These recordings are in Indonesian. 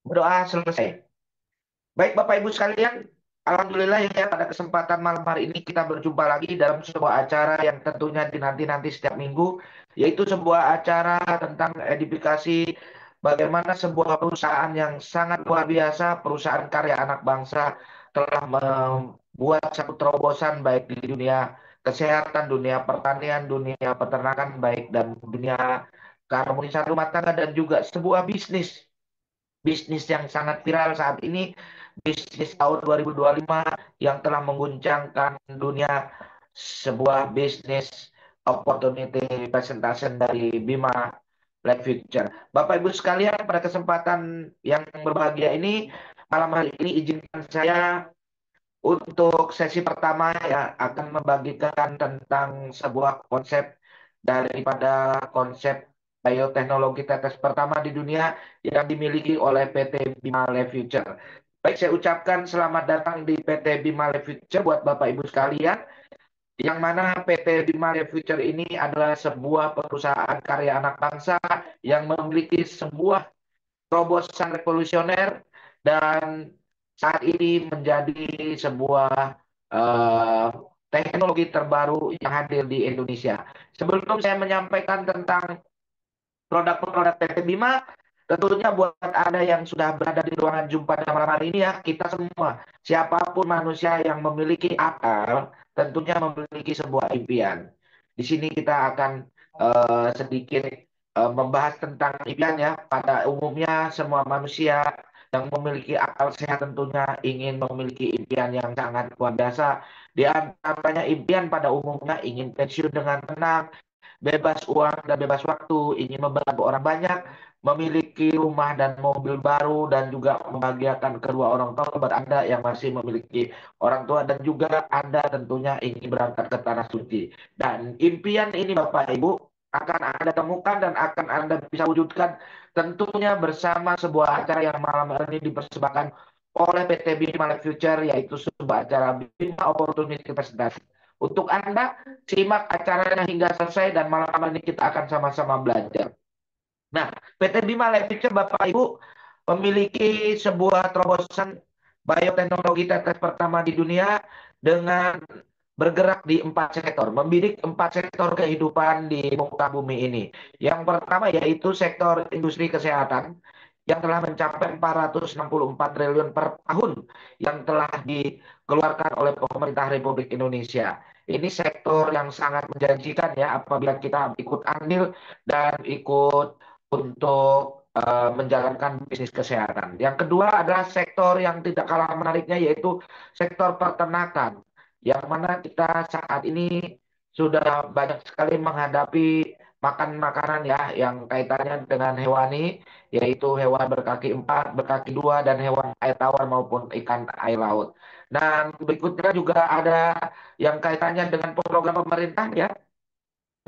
Berdoa selesai. Baik Bapak Ibu sekalian, Alhamdulillah ya pada kesempatan malam hari ini kita berjumpa lagi dalam sebuah acara yang tentunya dinanti-nanti setiap minggu, yaitu sebuah acara tentang edifikasi bagaimana sebuah perusahaan yang sangat luar biasa, perusahaan karya anak bangsa telah membuat satu terobosan baik di dunia kesehatan, dunia pertanian, dunia peternakan baik dan dunia keharmonisan rumah tangga dan juga sebuah bisnis yang sangat viral saat ini, bisnis tahun 2025 yang telah mengguncangkan dunia, sebuah bisnis opportunity presentation dari Bima Black Future. Bapak Ibu sekalian, pada kesempatan yang berbahagia ini, malam hari ini izinkan saya untuk sesi pertama ya akan membagikan tentang sebuah konsep daripada konsep bioteknologi tetes pertama di dunia yang dimiliki oleh PT Bima Lab Future. Baik, saya ucapkan selamat datang di PT Bima Lab Future buat Bapak Ibu sekalian, yang mana PT Bima Lab Future ini adalah sebuah perusahaan karya anak bangsa yang memiliki sebuah terobosan revolusioner dan saat ini menjadi sebuah eh, teknologi terbaru yang hadir di Indonesia. Sebelum saya menyampaikan tentang produk-produk PT Bima, tentunya buat Anda yang sudah berada di ruangan Zoom pada malam hari ini ya, kita semua, siapapun manusia yang memiliki akal, tentunya memiliki sebuah impian. Di sini kita akan sedikit membahas tentang impian ya. Pada umumnya semua manusia yang memiliki akal sehat tentunya ingin memiliki impian yang sangat luar biasa. Di antaranya impian pada umumnya ingin pensiun dengan tenang, bebas uang dan bebas waktu, ingin membantu orang banyak, memiliki rumah dan mobil baru, dan juga membahagiakan kedua orang tua buat Anda yang masih memiliki orang tua, dan juga Anda tentunya ingin berangkat ke Tanah Suci. Dan impian ini Bapak Ibu akan Anda temukan dan akan Anda bisa wujudkan tentunya bersama sebuah acara yang malam hari ini dipersembahkan oleh PT Bima Life Future, yaitu sebuah acara Bima Opportunity Presentasi. Untuk Anda, simak acaranya hingga selesai dan malam ini kita akan sama-sama belajar. Nah, PT Bima Life Future Bapak Ibu memiliki sebuah terobosan bioteknologi tetes pertama di dunia dengan bergerak di 4 sektor, membidik 4 sektor kehidupan di muka bumi ini. Yang pertama yaitu sektor industri kesehatan yang telah mencapai 464 triliun per tahun yang telah dikeluarkan oleh pemerintah Republik Indonesia. Ini sektor yang sangat menjanjikan ya apabila kita ikut andil dan ikut untuk menjalankan bisnis kesehatan. Yang kedua adalah sektor yang tidak kalah menariknya yaitu sektor peternakan, yang mana kita saat ini sudah banyak sekali menghadapi makan makanan ya yang kaitannya dengan hewani, yaitu hewan berkaki empat, berkaki dua, dan hewan air tawar maupun ikan air laut. Dan berikutnya juga ada yang kaitannya dengan program pemerintah ya,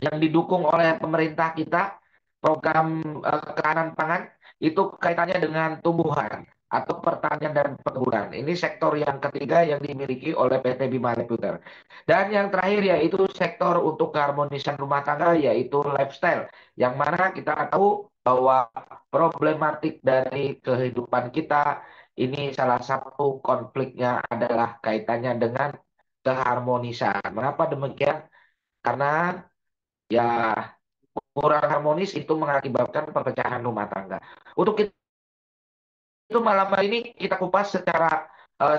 yang didukung oleh pemerintah kita, program ketahanan pangan, itu kaitannya dengan tumbuhan atau pertanian dan perkebunan. Ini sektor yang ketiga yang dimiliki oleh PT Bima Leputer. Dan yang terakhir yaitu sektor untuk keharmonisan rumah tangga, yaitu lifestyle, yang mana kita tahu bahwa problematik dari kehidupan kita ini salah satu konfliknya adalah kaitannya dengan keharmonisan. Mengapa demikian? Karena ya kurang harmonis itu mengakibatkan perpecahan rumah tangga. Untuk itu malam hari ini kita kupas secara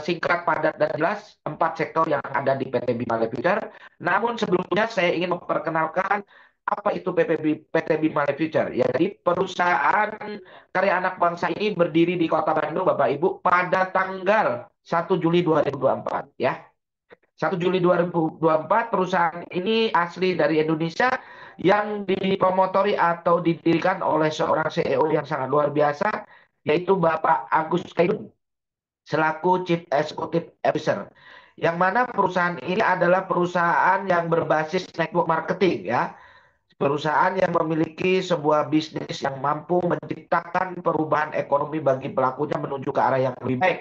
singkat, padat, dan jelas 4 sektor yang ada di PT Bima Lab Future. Namun sebelumnya saya ingin memperkenalkan apa itu PT Bima Lab Future. Ya, jadi perusahaan karya anak bangsa ini berdiri di Kota Bandung, Bapak Ibu, pada tanggal 1 Juli 2024 ya. 1 Juli 2024 perusahaan ini asli dari Indonesia yang dipromotori atau didirikan oleh seorang CEO yang sangat luar biasa, yaitu Bapak Agus Kaidun selaku Chief Executive Officer. Yang mana perusahaan ini adalah perusahaan yang berbasis network marketing ya. Perusahaan yang memiliki sebuah bisnis yang mampu menciptakan perubahan ekonomi bagi pelakunya menuju ke arah yang lebih baik.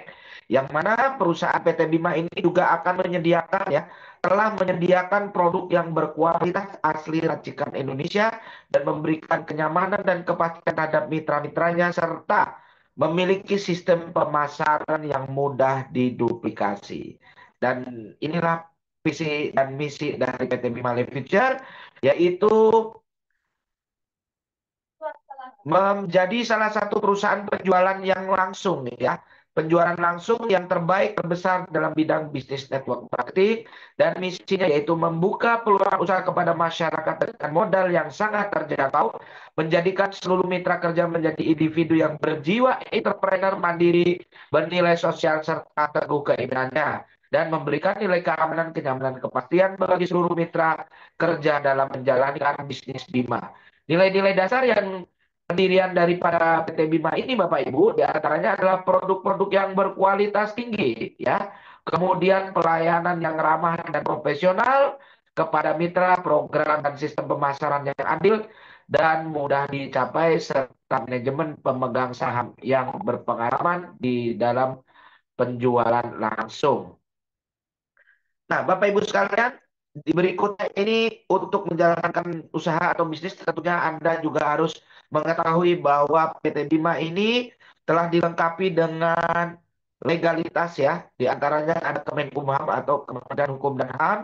Yang mana perusahaan PT Bima ini juga akan menyediakan ya, telah menyediakan produk yang berkualitas asli racikan Indonesia dan memberikan kenyamanan dan kepastian terhadap mitra-mitranya serta memiliki sistem pemasaran yang mudah diduplikasi. Dan inilah visi dan misi dari PT Bima Life Future, yaitu menjadi salah satu perusahaan penjualan yang langsung ya. Penjualan langsung yang terbaik terbesar dalam bidang bisnis network marketing, dan misinya yaitu membuka peluang usaha kepada masyarakat dengan modal yang sangat terjangkau, menjadikan seluruh mitra kerja menjadi individu yang berjiwa entrepreneur mandiri, bernilai sosial serta teguh keimanannya, dan memberikan nilai keamanan, kenyamanan, kepastian bagi seluruh mitra kerja dalam menjalankan bisnis Bima. Nilai-nilai dasar yang pendirian daripada PT Bima ini, Bapak Ibu, diantaranya adalah produk-produk yang berkualitas tinggi, ya. Kemudian pelayanan yang ramah dan profesional kepada mitra, program dan sistem pemasaran yang adil dan mudah dicapai, serta manajemen pemegang saham yang berpengalaman di dalam penjualan langsung. Nah, Bapak Ibu sekalian, di berikutnya ini untuk menjalankan usaha atau bisnis tentunya Anda juga harus mengetahui bahwa PT Bima ini telah dilengkapi dengan legalitas ya. Di antaranya ada Kemenkumham atau Kementerian Hukum dan HAM,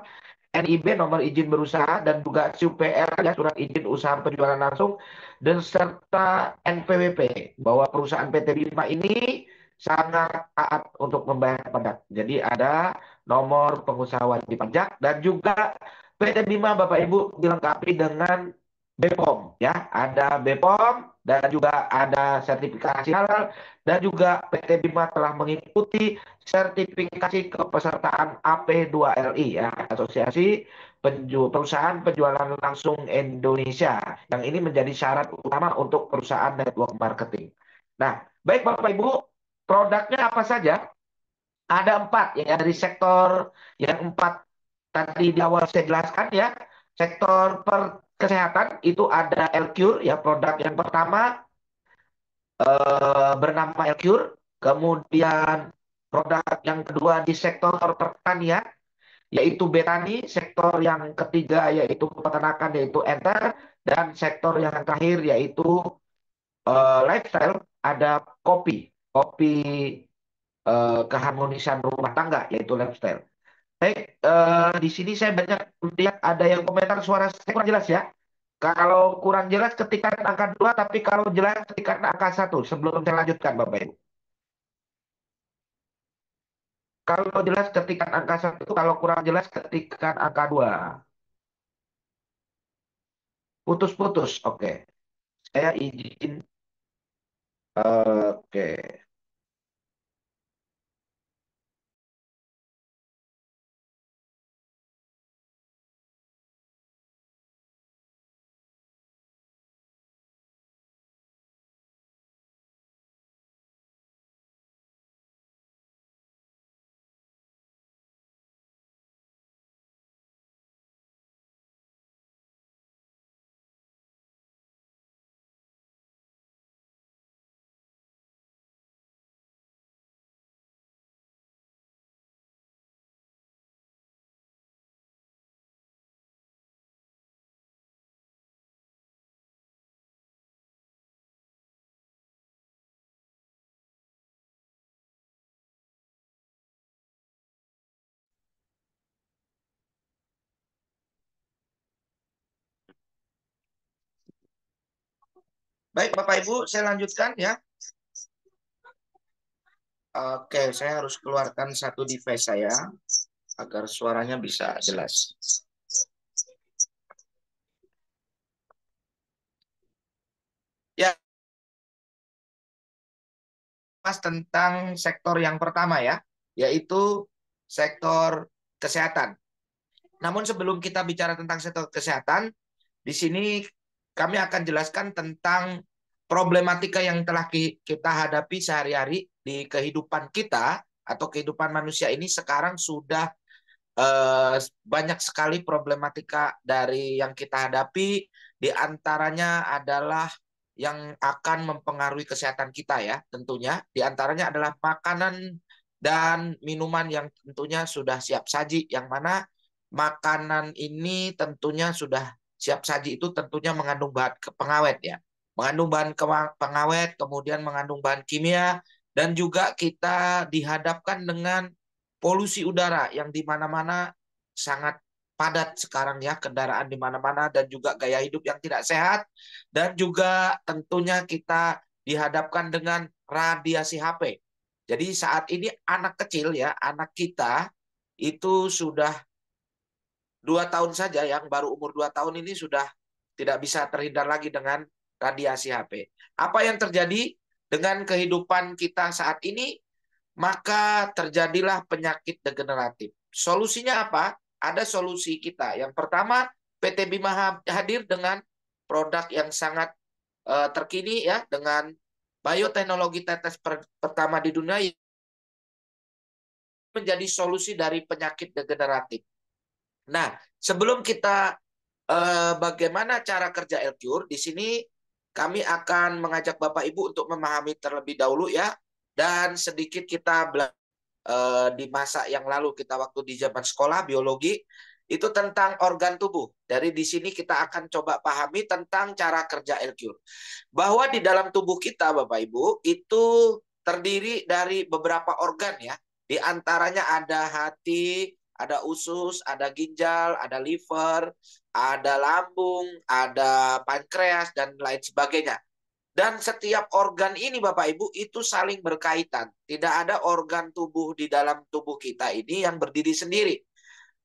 NIB nomor izin berusaha, dan juga SUPR ya, surat izin usaha penjualan langsung, dan serta NPWP bahwa perusahaan PT Bima ini sangat taat untuk membayar pajak. Jadi ada nomor pengusaha wajib pajak, dan juga PT Bima Bapak Ibu dilengkapi dengan BPOM ya, ada BPOM dan juga ada sertifikasi halal, dan juga PT Bima telah mengikuti sertifikasi kepesertaan AP2LI ya, Asosiasi Perusahaan Penjualan Langsung Indonesia, yang ini menjadi syarat utama untuk perusahaan network marketing. Nah, baik Bapak Ibu, produknya apa saja? Ada empat ya dari sektor yang empat tadi di awal saya jelaskan ya. Sektor kesehatan itu ada Elcure ya, produk yang pertama bernama Elcure. Kemudian produk yang kedua di sektor pertanian yaitu Betani, sektor yang ketiga yaitu peternakan yaitu Enter, dan sektor yang terakhir yaitu lifestyle ada kopi, kopi keharmonisan rumah tangga yaitu lifestyle. Baik, di sini saya banyak lihat ada yang komentar suara saya kurang jelas ya. Kalau kurang jelas ketikkan angka 2, tapi kalau jelas ketikkan angka 1 sebelum saya lanjutkan Bapak Ibu. Kalau jelas ketikkan angka 1, kalau kurang jelas ketikkan angka 2. Putus-putus, oke. Saya izin, oke. Baik Bapak Ibu, saya lanjutkan ya. Oke, saya harus keluarkan satu device saya agar suaranya bisa jelas. Ya, Mas, tentang sektor yang pertama ya, yaitu sektor kesehatan. Namun sebelum kita bicara tentang sektor kesehatan, di sini kami akan jelaskan tentang problematika yang telah kita hadapi sehari-hari di kehidupan kita atau kehidupan manusia ini. Sekarang sudah banyak sekali problematika dari yang kita hadapi, di antaranya adalah yang akan mempengaruhi kesehatan kita ya, tentunya. Di antaranya adalah makanan dan minuman yang tentunya sudah siap saji, yang mana makanan ini tentunya sudah siap saji itu tentunya mengandung bahan pengawet ya. mengandung bahan pengawet, kemudian mengandung bahan kimia, dan juga kita dihadapkan dengan polusi udara yang di mana-mana sangat padat sekarang ya, kendaraan di mana-mana dan juga gaya hidup yang tidak sehat, dan juga tentunya kita dihadapkan dengan radiasi HP. Jadi saat ini anak kecil ya, anak kita itu sudah 2 tahun saja, yang baru umur 2 tahun ini sudah tidak bisa terhindar lagi dengan radiasi HP. Apa yang terjadi dengan kehidupan kita saat ini? Maka terjadilah penyakit degeneratif. Solusinya apa? Ada solusi kita. Yang pertama, PT Bima hadir dengan produk yang sangat terkini ya, dengan bioteknologi tetes pertama di dunia, menjadi solusi dari penyakit degeneratif. Nah, sebelum kita bagaimana cara kerja L-Cure, di sini kami akan mengajak Bapak Ibu untuk memahami terlebih dahulu ya, dan sedikit kita belajar di masa yang lalu, kita waktu di zaman sekolah biologi itu tentang organ tubuh. Dari di sini kita akan coba pahami tentang cara kerja L-Cure. Bahwa di dalam tubuh kita Bapak Ibu itu terdiri dari beberapa organ ya. Di antaranya ada hati, ada usus, ada ginjal, ada liver, ada lambung, ada pankreas, dan lain sebagainya. Dan setiap organ ini Bapak Ibu itu saling berkaitan. Tidak ada organ tubuh di dalam tubuh kita ini yang berdiri sendiri.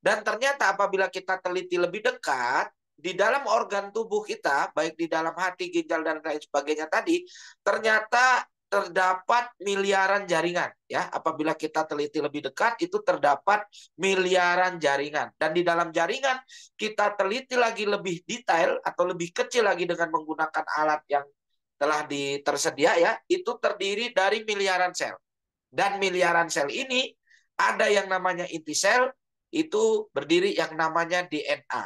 Dan ternyata apabila kita teliti lebih dekat, di dalam organ tubuh kita, baik di dalam hati, ginjal, dan lain sebagainya tadi, ternyata terdapat miliaran jaringan. Ya, apabila kita teliti lebih dekat, itu terdapat miliaran jaringan. Dan di dalam jaringan, kita teliti lagi lebih detail atau lebih kecil lagi dengan menggunakan alat yang telah tersedia ya, itu terdiri dari miliaran sel. Dan miliaran sel ini ada yang namanya inti sel, itu berdiri yang namanya DNA.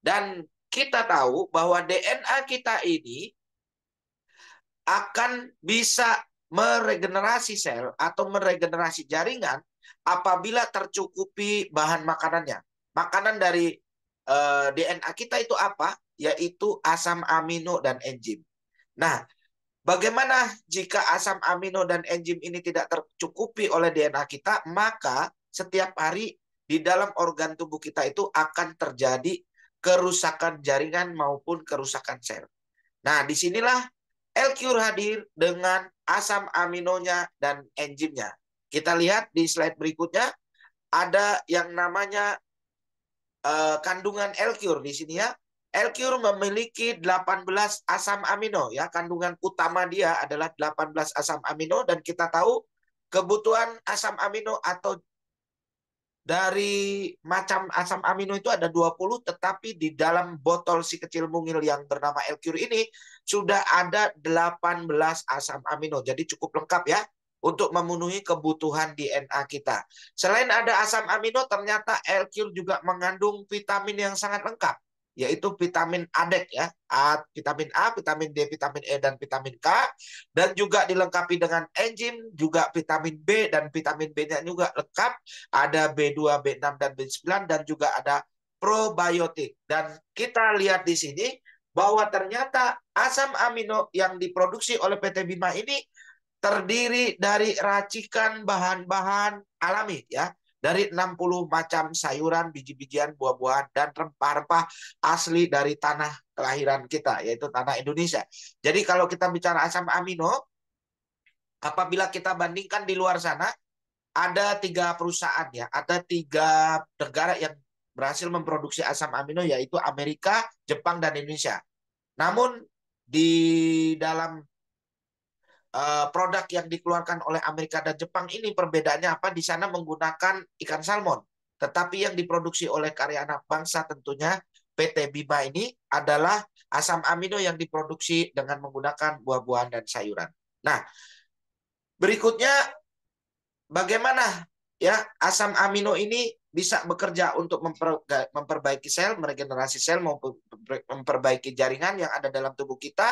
Dan kita tahu bahwa DNA kita ini akan bisa meregenerasi sel atau meregenerasi jaringan apabila tercukupi bahan makanannya. Makanan dari DNA kita itu apa? Yaitu asam amino dan enzim. Nah, bagaimana jika asam amino dan enzim ini tidak tercukupi oleh DNA kita, maka setiap hari di dalam organ tubuh kita itu akan terjadi kerusakan jaringan maupun kerusakan sel. Nah, disinilah L-Cure hadir dengan asam aminonya dan enzimnya. Kita lihat di slide berikutnya, ada yang namanya kandungan L-Cure di sini ya. L-Cure memiliki 18 asam amino ya, kandungan utama dia adalah 18 asam amino, dan kita tahu kebutuhan asam amino atau dari macam asam amino itu ada 20, tetapi di dalam botol si kecil mungil yang bernama L-Cure ini sudah ada 18 asam amino. Jadi cukup lengkap ya untuk memenuhi kebutuhan DNA kita. Selain ada asam amino, ternyata L-Cure juga mengandung vitamin yang sangat lengkap, yaitu vitamin ADEK ya, vitamin A, vitamin D, vitamin E, dan vitamin K, dan juga dilengkapi dengan enzim, juga vitamin B, dan vitamin B-nya juga lengkap, ada B2, B6, dan B9, dan juga ada probiotik. Dan kita lihat di sini bahwa ternyata asam amino yang diproduksi oleh PT Bima ini terdiri dari racikan bahan-bahan alami ya, dari 60 macam sayuran, biji-bijian, buah-buahan, dan rempah-rempah asli dari tanah kelahiran kita, yaitu tanah Indonesia. Jadi kalau kita bicara asam amino, apabila kita bandingkan di luar sana, ada 3 perusahaan ya, ada 3 negara yang berhasil memproduksi asam amino, yaitu Amerika, Jepang, dan Indonesia. Namun di dalam produk yang dikeluarkan oleh Amerika dan Jepang ini perbedaannya apa? Di sana menggunakan ikan salmon. Tetapi yang diproduksi oleh karya anak bangsa tentunya PT Bima ini adalah asam amino yang diproduksi dengan menggunakan buah-buahan dan sayuran. Nah, berikutnya bagaimana ya asam amino ini bisa bekerja untuk memperbaiki sel, meregenerasi sel maupun memperbaiki jaringan yang ada dalam tubuh kita,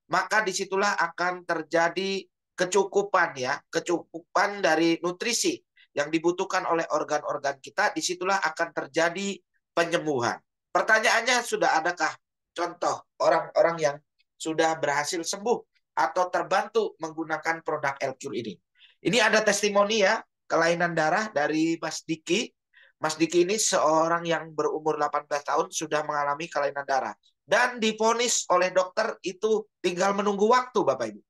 maka disitulah akan terjadi kecukupan ya, kecukupan dari nutrisi yang dibutuhkan oleh organ-organ kita, disitulah akan terjadi penyembuhan. Pertanyaannya, sudah adakah contoh orang-orang yang sudah berhasil sembuh atau terbantu menggunakan produk Elcure ini. Ini ada testimoni ya, kelainan darah dari Mas Diki. Mas Diki ini seorang yang berumur 18 tahun sudah mengalami kelainan darah. Dan divonis oleh dokter itu tinggal menunggu waktu, Bapak Ibu.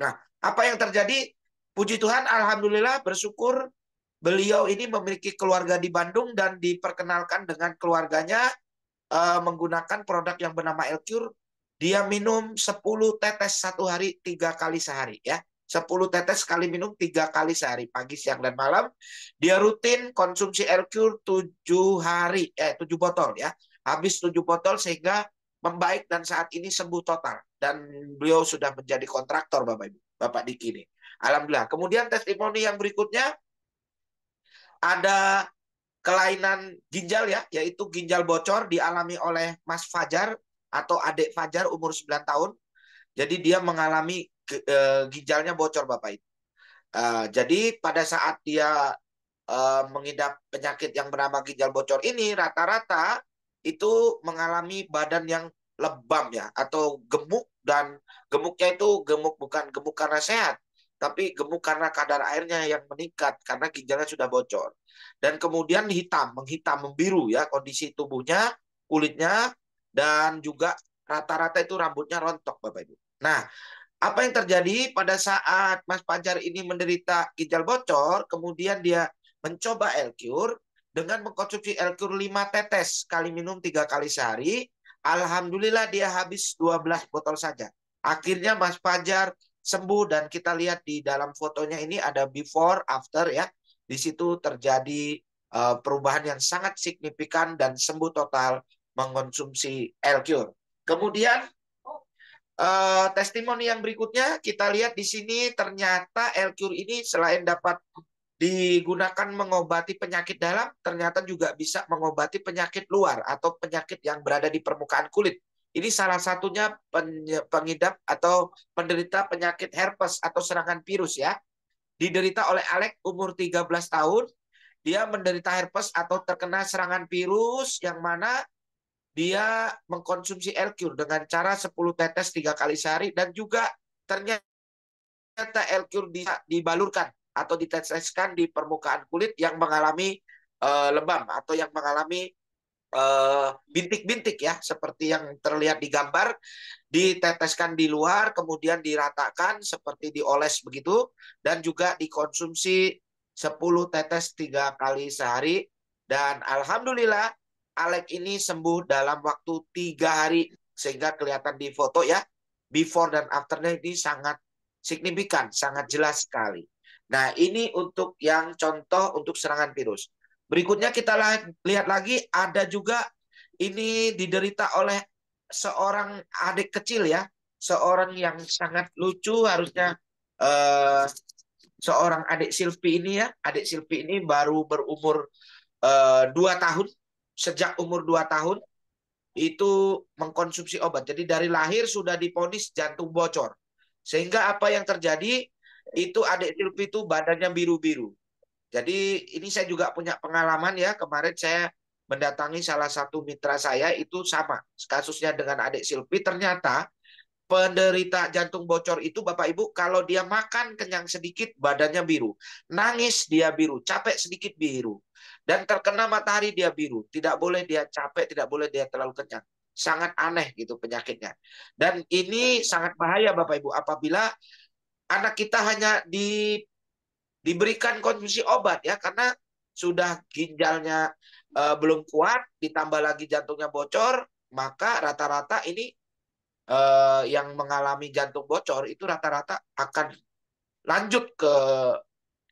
Nah, apa yang terjadi? Puji Tuhan, Alhamdulillah, bersyukur beliau ini memiliki keluarga di Bandung dan diperkenalkan dengan keluarganya menggunakan produk yang bernama Elcure. Dia minum 10 tetes satu hari 3 kali sehari ya. 10 tetes sekali minum 3 kali sehari, pagi, siang, dan malam. Dia rutin konsumsi Elcure 7 hari, 7 botol ya. Habis 7 botol sehingga membaik dan saat ini sembuh total. Dan beliau sudah menjadi kontraktor Bapak Ibu, Bapak Diki ini. Alhamdulillah. Kemudian testimoni yang berikutnya ada kelainan ginjal ya, yaitu ginjal bocor dialami oleh Mas Fajar atau adik Fajar umur 9 tahun. Jadi dia mengalami ginjalnya bocor Bapak Ibu. Jadi pada saat dia mengidap penyakit yang bernama ginjal bocor ini, rata-rata itu mengalami badan yang lebam ya, atau gemuk, dan gemuknya itu gemuk bukan gemuk karena sehat, tapi gemuk karena kadar airnya yang meningkat karena ginjalnya sudah bocor. Dan kemudian hitam, menghitam, membiru ya kondisi tubuhnya, kulitnya, dan juga rata-rata itu rambutnya rontok Bapak Ibu. Nah, apa yang terjadi pada saat Mas Fajar ini menderita ginjal bocor, kemudian dia mencoba Elcure dengan mengkonsumsi Elcure 5 tetes kali minum 3 kali sehari. Alhamdulillah dia habis 12 botol saja. Akhirnya Mas Fajar sembuh dan kita lihat di dalam fotonya ini ada before after ya. Di situ terjadi perubahan yang sangat signifikan dan sembuh total mengkonsumsi Elcure. Kemudian testimoni yang berikutnya kita lihat di sini, ternyata Elcure ini selain dapat digunakan mengobati penyakit dalam, ternyata juga bisa mengobati penyakit luar atau penyakit yang berada di permukaan kulit. Ini salah satunya pengidap atau penderita penyakit herpes atau serangan virus ya. Diderita oleh Alex umur 13 tahun. Dia menderita herpes atau terkena serangan virus yang mana dia mengkonsumsi Elcure dengan cara 10 tetes 3 kali sehari, dan juga ternyata Elcure bisa dibalurkan atau diteteskan di permukaan kulit yang mengalami lebam atau yang mengalami bintik-bintik ya, seperti yang terlihat di gambar, diteteskan di luar, kemudian diratakan seperti dioles begitu, dan juga dikonsumsi 10 tetes 3 kali sehari. Dan Alhamdulillah Alex ini sembuh dalam waktu 3 hari, sehingga kelihatan di foto ya, before dan afternya ini sangat signifikan, sangat jelas sekali. Nah, ini untuk yang contoh untuk serangan virus. Berikutnya kita lihat lagi, ada juga ini diderita oleh seorang adik kecil ya, seorang yang sangat lucu harusnya, seorang adik Silvi ini ya. Adik Silvi ini baru berumur 2 tahun. Sejak umur 2 tahun itu mengkonsumsi obat. Jadi dari lahir sudah diponis jantung bocor. Sehingga apa yang terjadi, itu adik Silvi itu badannya biru-biru. Jadi ini saya juga punya pengalaman ya. Kemarin saya mendatangi salah satu mitra saya, itu sama kasusnya dengan adik Silvi. Ternyata penderita jantung bocor itu Bapak Ibu, kalau dia makan kenyang sedikit badannya biru, nangis dia biru, capek sedikit biru, dan terkena matahari dia biru. Tidak boleh dia capek, tidak boleh dia terlalu kenyang. Sangat aneh gitu penyakitnya. Dan ini sangat bahaya Bapak Ibu apabila anak kita hanya diberikan konsumsi obat ya, karena sudah ginjalnya belum kuat, ditambah lagi jantungnya bocor, maka rata-rata ini yang mengalami jantung bocor itu rata-rata akan lanjut ke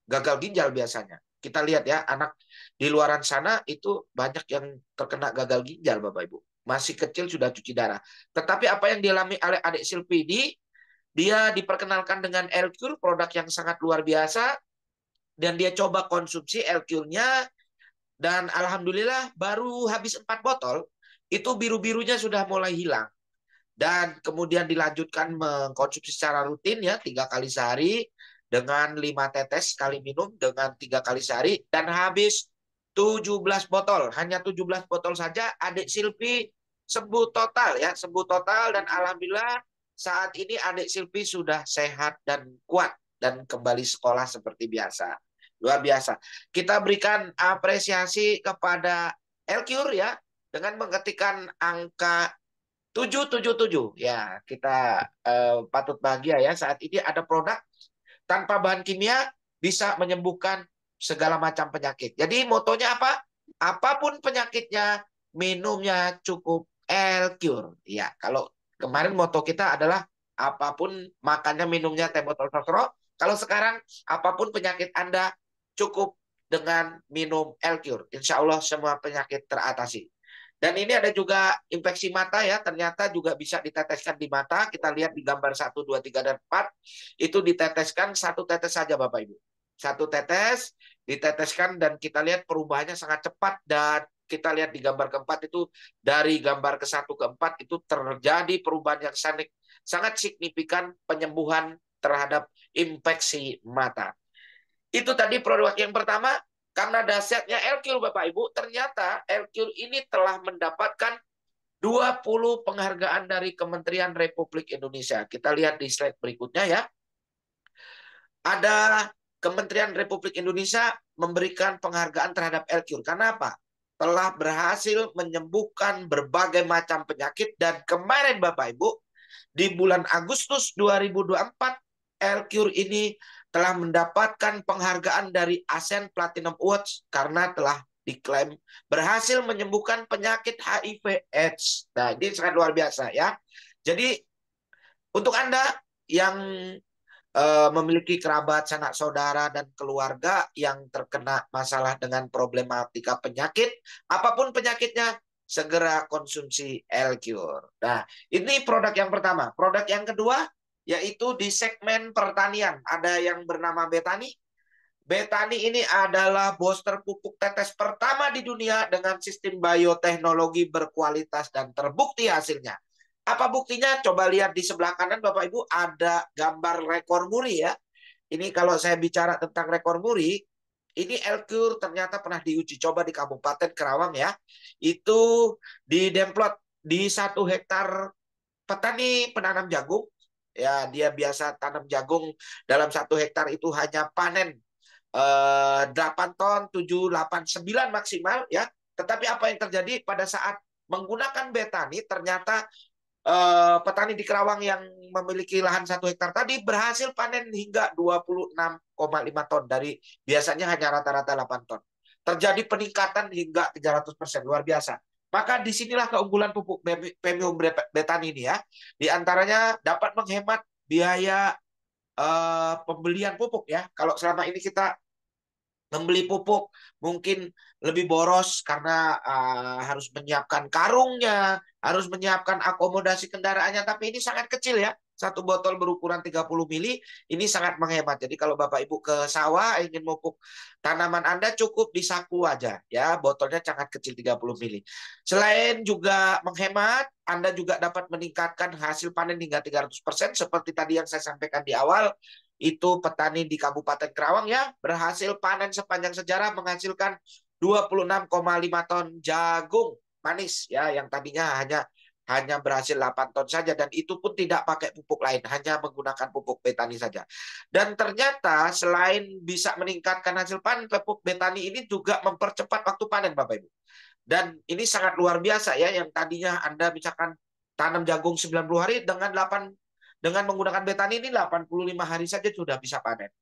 gagal ginjal biasanya. Kita lihat ya, anak di luaran sana itu banyak yang terkena gagal ginjal Bapak Ibu. Masih kecil sudah cuci darah. Tetapi apa yang dialami oleh adik Silvi ini, dia diperkenalkan dengan Elcure, produk yang sangat luar biasa, dan dia coba konsumsi Elcure-nya, dan alhamdulillah baru habis 4 botol, itu biru-birunya sudah mulai hilang. Dan kemudian dilanjutkan mengkonsumsi secara rutin ya 3 kali sehari dengan 5 tetes sekali minum dengan 3 kali sehari, dan habis 17 botol. Hanya 17 botol saja adik Silvi sembuh total ya, sembuh total, dan alhamdulillah saat ini adik Silvi sudah sehat dan kuat dan kembali sekolah seperti biasa. Luar biasa. Kita berikan apresiasi kepada Elcure ya dengan mengetikkan angka 777. Ya, kita patut bahagia ya. Saat ini ada produk tanpa bahan kimia bisa menyembuhkan segala macam penyakit. Jadi motonya apa? Apapun penyakitnya, minumnya cukup Elcure. Ya, kalau kemarin moto kita adalah apapun makannya minumnya teh botol sosro. Kalau sekarang apapun penyakit Anda cukup dengan minum Elcure. Insya Allah semua penyakit teratasi. Dan ini ada juga infeksi mata ya, ternyata juga bisa diteteskan di mata. Kita lihat di gambar 1, 2, 3, dan 4. Itu diteteskan 1 tetes saja Bapak Ibu. 1 tetes diteteskan dan kita lihat perubahannya sangat cepat. Dan kita lihat di gambar keempat itu dari gambar ke 1 ke 4 itu terjadi perubahan yang sangat signifikan penyembuhan terhadap infeksi mata. Itu tadi produk yang pertama. Karena dahsyatnya Elcure Bapak Ibu, ternyata Elcure ini telah mendapatkan 20 penghargaan dari Kementerian Republik Indonesia. Kita lihat di slide berikutnya ya. Ada Kementerian Republik Indonesia memberikan penghargaan terhadap Elcure. Karena apa? Telah berhasil menyembuhkan berbagai macam penyakit. Dan kemarin Bapak Ibu, di bulan Agustus 2024, Elcure ini telah mendapatkan penghargaan dari ASEAN Platinum Awards karena telah diklaim berhasil menyembuhkan penyakit HIV/AIDS. Nah, ini sangat luar biasa ya. Jadi untuk Anda yang memiliki kerabat, sanak saudara, dan keluarga yang terkena masalah dengan problematika penyakit, apapun penyakitnya, segera konsumsi Elcure. Nah, ini produk yang pertama. Produk yang kedua, yaitu di segmen pertanian. Ada yang bernama Betani. Betani ini adalah booster pupuk tetes pertama di dunia dengan sistem bioteknologi berkualitas dan terbukti hasilnya. Apa buktinya? Coba lihat di sebelah kanan Bapak Ibu ada gambar rekor muri ya. Ini kalau saya bicara tentang rekor muri, ini Elcure ternyata pernah diuji coba di Kabupaten Kerawang ya. Itu di Demplot di 1 hektar petani penanam jagung. Ya, dia biasa tanam jagung dalam 1 hektar itu hanya panen 8 ton, 7, 8, 9 maksimal ya. Tetapi apa yang terjadi pada saat menggunakan Betani, ternyata petani di Kerawang yang memiliki lahan 1 hektar tadi berhasil panen hingga 26,5 ton dari biasanya hanya rata-rata 8 ton. Terjadi peningkatan hingga 300%, luar biasa. Maka disinilah keunggulan pupuk premium Betani ini ya. Di antaranya dapat menghemat biaya pembelian pupuk ya. Kalau selama ini kita membeli pupuk mungkin lebih boros karena harus menyiapkan karungnya, harus menyiapkan akomodasi kendaraannya, tapi ini sangat kecil ya. 1 botol berukuran 30 mili, ini sangat menghemat. Jadi kalau Bapak Ibu ke sawah ingin pupuk tanaman Anda cukup di saku aja ya, botolnya sangat kecil 30 mili. Selain juga menghemat, Anda juga dapat meningkatkan hasil panen hingga 300% seperti tadi yang saya sampaikan di awal. Itu petani di Kabupaten Kerawang ya berhasil panen sepanjang sejarah menghasilkan 26,5 ton jagung manis ya yang tadinya hanya berhasil 8 ton saja dan itu pun tidak pakai pupuk lain, hanya menggunakan pupuk Betani saja. Dan ternyata selain bisa meningkatkan hasil panen, pupuk Betani ini juga mempercepat waktu panen Bapak Ibu. Dan ini sangat luar biasa ya, yang tadinya Anda misalkan tanam jagung 90 hari dengan menggunakan Betani ini 85 hari saja sudah bisa panen.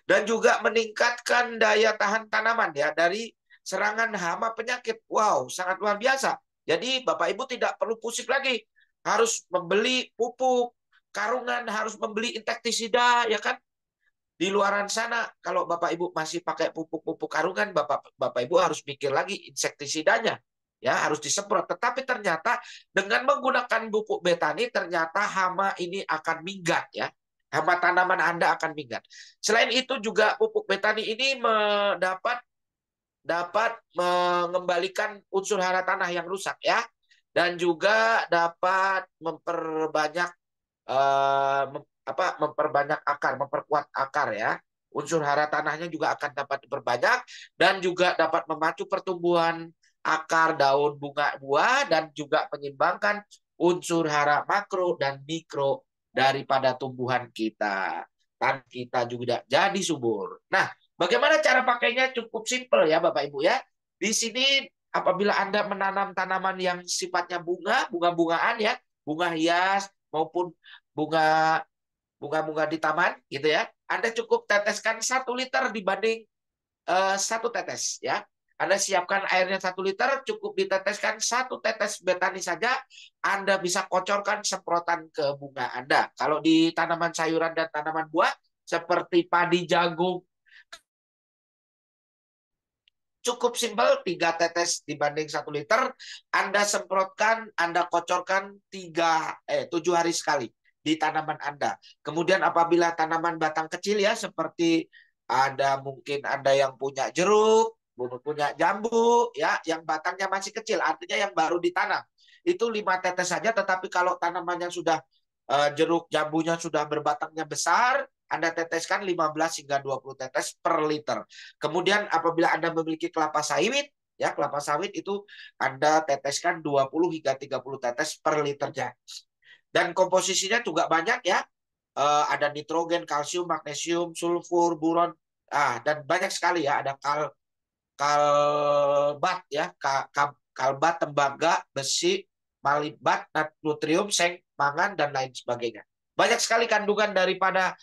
Dan juga meningkatkan daya tahan tanaman ya dari serangan hama penyakit. Wow, sangat luar biasa. Jadi Bapak Ibu tidak perlu pusing lagi. Harus membeli pupuk, karungan, harus membeli insektisida ya kan. Di luaran sana kalau Bapak Ibu masih pakai pupuk-pupuk karungan, Bapak Ibu harus mikir lagi insektisidanya. Ya, harus disemprot. Tetapi ternyata dengan menggunakan pupuk Betani ternyata hama ini akan minggat ya. Hama tanaman Anda akan minggat. Selain itu juga pupuk Betani ini dapat mengembalikan unsur hara tanah yang rusak ya. Dan juga dapat memperbanyak akar, memperkuat akar ya. Unsur hara tanahnya juga akan dapat diperbanyak dan juga dapat memacu pertumbuhan akar, daun, bunga, buah dan juga menyeimbangkan unsur hara makro dan mikro daripada tumbuhan kita. Dan kita juga jadi subur. Nah, bagaimana cara pakainya cukup simpel ya Bapak Ibu ya. Di sini apabila Anda menanam tanaman yang sifatnya bunga-bungaan ya, bunga hias maupun bunga bunga-bunga di taman gitu ya, Anda cukup teteskan 1 liter dibanding 1 tetes ya. Anda siapkan airnya 1 liter, cukup diteteskan 1 tetes betani saja. Anda bisa kocorkan semprotan ke bunga Anda. Kalau di tanaman sayuran dan tanaman buah seperti padi, jagung, cukup simpel 3 tetes dibanding 1 liter. Anda semprotkan, Anda kocorkan 7 hari sekali di tanaman Anda. Kemudian apabila tanaman batang kecil ya seperti mungkin Anda yang punya jeruk, punya jambu ya yang batangnya masih kecil, artinya yang baru ditanam. Itu 5 tetes saja, tetapi kalau tanaman yang sudah jeruk jambunya sudah berbatangnya besar, Anda teteskan 15 hingga 20 tetes per liter. Kemudian apabila Anda memiliki kelapa sawit, ya kelapa sawit itu Anda teteskan 20 hingga 30 tetes per liternya. Dan komposisinya juga banyak ya. Ada nitrogen, kalsium, magnesium, sulfur, boron, dan banyak sekali ya. Ada kalbat ya, kalbat, tembaga, besi, malibat, nutrium, seng, mangan dan lain sebagainya. Banyak sekali kandungan daripada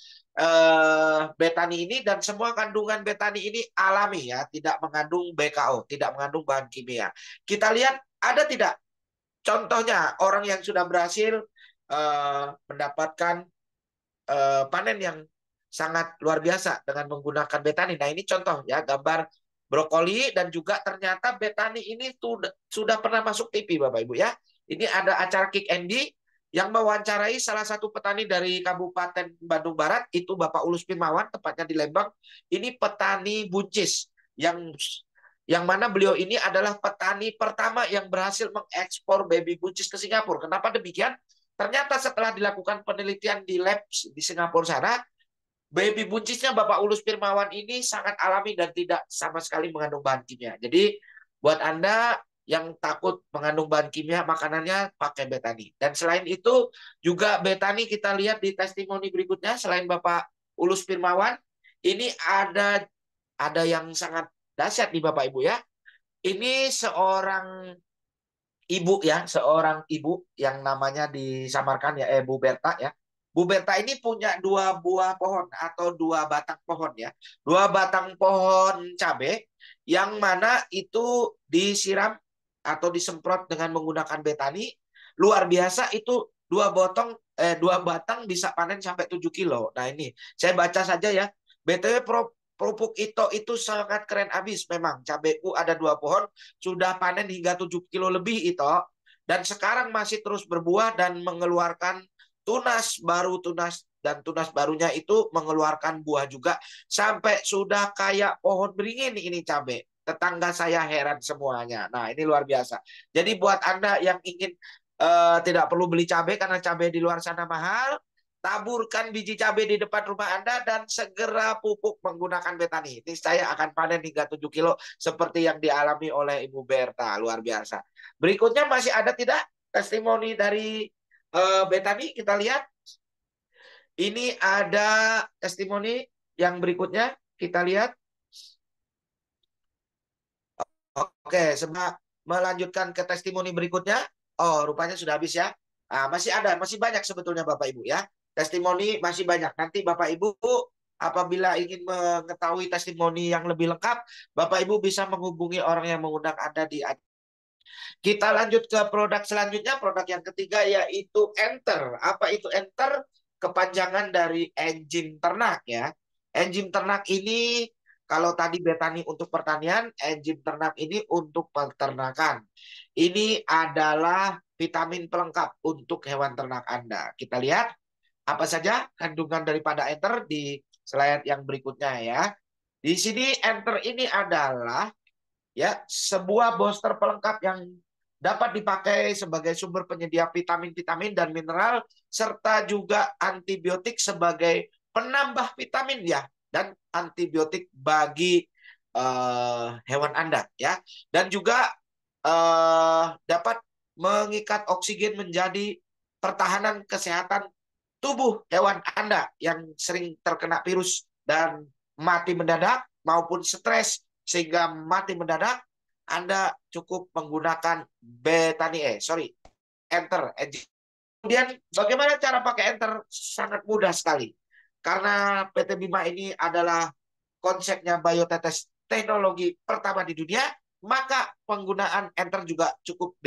betani ini, dan semua kandungan betani ini alami ya, tidak mengandung BKO, tidak mengandung bahan kimia. Kita lihat ada tidak contohnya orang yang sudah berhasil mendapatkan panen yang sangat luar biasa dengan menggunakan betani. Nah, ini contoh ya, gambar brokoli, dan juga ternyata betani ini sudah pernah masuk TV Bapak Ibu ya. Ini ada acara Kick Andy yang mewawancarai salah satu petani dari Kabupaten Bandung Barat, itu Bapak Ulus Firmawan, tepatnya di Lembang. Ini petani buncis yang mana beliau ini adalah petani pertama yang berhasil mengekspor baby buncis ke Singapura. Kenapa demikian? Ternyata setelah dilakukan penelitian di lab di Singapura sana, baby buncisnya Bapak Ulus Firmawan ini sangat alami dan tidak sama sekali mengandung bahan kimia. Jadi buat Anda yang takut mengandung bahan kimia, makanannya pakai betani. Dan selain itu juga betani kita lihat di testimoni berikutnya, selain Bapak Ulus Firmawan, ini ada yang sangat dahsyat nih Bapak Ibu ya. Ini seorang ibu yang namanya disamarkan ya, Bu Berta ya. Bu Berta ini punya 2 buah pohon atau 2 batang pohon ya. 2 batang pohon cabai yang mana itu disiram atau disemprot dengan menggunakan betani. Luar biasa itu 2 batang bisa panen sampai 7 kilo. Nah ini saya baca saja ya. BTW Pupuk itu sangat keren abis memang. Cabeku ada 2 pohon, sudah panen hingga 7 kilo lebih itu. Dan sekarang masih terus berbuah dan mengeluarkan dan tunas barunya itu mengeluarkan buah juga. Sampai sudah kayak pohon beringin ini cabai. Tetangga saya heran semuanya. Nah ini luar biasa. Jadi buat Anda yang ingin tidak perlu beli cabai karena cabai di luar sana mahal, taburkan biji cabai di depan rumah Anda dan segera pupuk menggunakan betani. Ini saya akan panen hingga 7 kilo seperti yang dialami oleh Ibu Berta. Luar biasa. Berikutnya masih ada tidak testimoni dari betani? Kita lihat. Ini ada testimoni yang berikutnya. Kita lihat. Oke, sebelum melanjutkan ke testimoni berikutnya. Oh, rupanya sudah habis ya. Masih ada, masih banyak sebetulnya Bapak Ibu ya. Testimoni masih banyak. Nanti Bapak Ibu apabila ingin mengetahui testimoni yang lebih lengkap, Bapak Ibu bisa menghubungi orang yang mengundang Anda di. Kita lanjut ke produk selanjutnya, produk yang ketiga yaitu Enter. Apa itu Enter? Kepanjangan dari enzim ternak ya. Enzim ternak ini kalau tadi betani untuk pertanian, enzim ternak ini untuk peternakan. Ini adalah vitamin pelengkap untuk hewan ternak Anda. Kita lihat apa saja kandungan daripada Enter di slide yang berikutnya ya. Di sini Enter ini adalah ya sebuah booster pelengkap yang dapat dipakai sebagai sumber penyedia vitamin-vitamin dan mineral serta juga antibiotik sebagai penambah vitamin ya dan antibiotik bagi hewan Anda ya, dan juga dapat mengikat oksigen menjadi pertahanan kesehatan tubuh hewan Anda yang sering terkena virus dan mati mendadak maupun stres sehingga mati mendadak. Anda cukup menggunakan Enter. Kemudian bagaimana cara pakai Enter? Sangat mudah sekali. Karena PT Bima ini adalah konsepnya biotetes teknologi pertama di dunia, maka penggunaan Enter juga cukup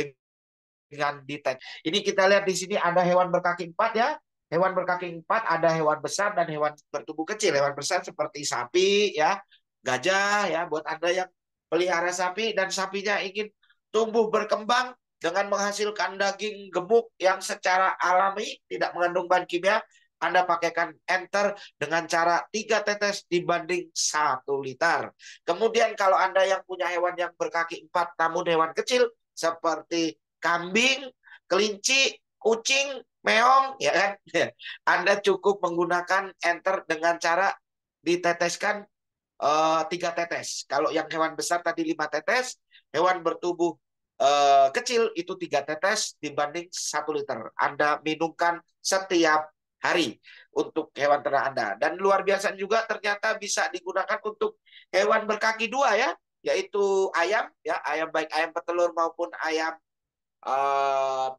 dengan detail. Ini kita lihat di sini ada hewan berkaki 4 ya. Hewan berkaki 4 ada hewan besar dan hewan bertubuh kecil. Hewan besar seperti sapi ya, gajah ya, buat Anda yang pelihara sapi dan sapinya ingin tumbuh berkembang dengan menghasilkan daging gemuk yang secara alami tidak mengandung bahan kimia, Anda pakaikan Enter dengan cara 3 tetes dibanding 1 liter. Kemudian kalau Anda yang punya hewan yang berkaki 4 namun hewan kecil seperti kambing, kelinci, kucing, meong, ya kan? Anda cukup menggunakan Enter dengan cara diteteskan 3 tetes. Kalau yang hewan besar tadi 5 tetes, hewan bertubuh kecil itu 3 tetes dibanding 1 liter. Anda minumkan setiap hari untuk hewan ternak Anda. Dan luar biasa juga ternyata bisa digunakan untuk hewan berkaki 2 ya, yaitu ayam ya, ayam baik ayam petelur maupun ayam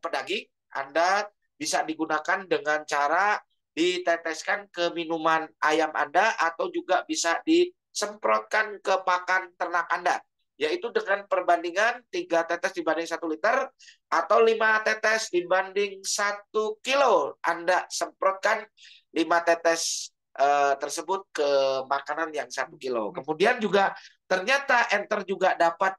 pedaging. Anda bisa digunakan dengan cara diteteskan ke minuman ayam Anda atau juga bisa disemprotkan ke pakan ternak Anda, yaitu dengan perbandingan 3 tetes dibanding 1 liter atau 5 tetes dibanding 1 kilo. Anda semprotkan 5 tetes tersebut ke makanan yang 1 kilo. Kemudian juga ternyata Enter juga dapat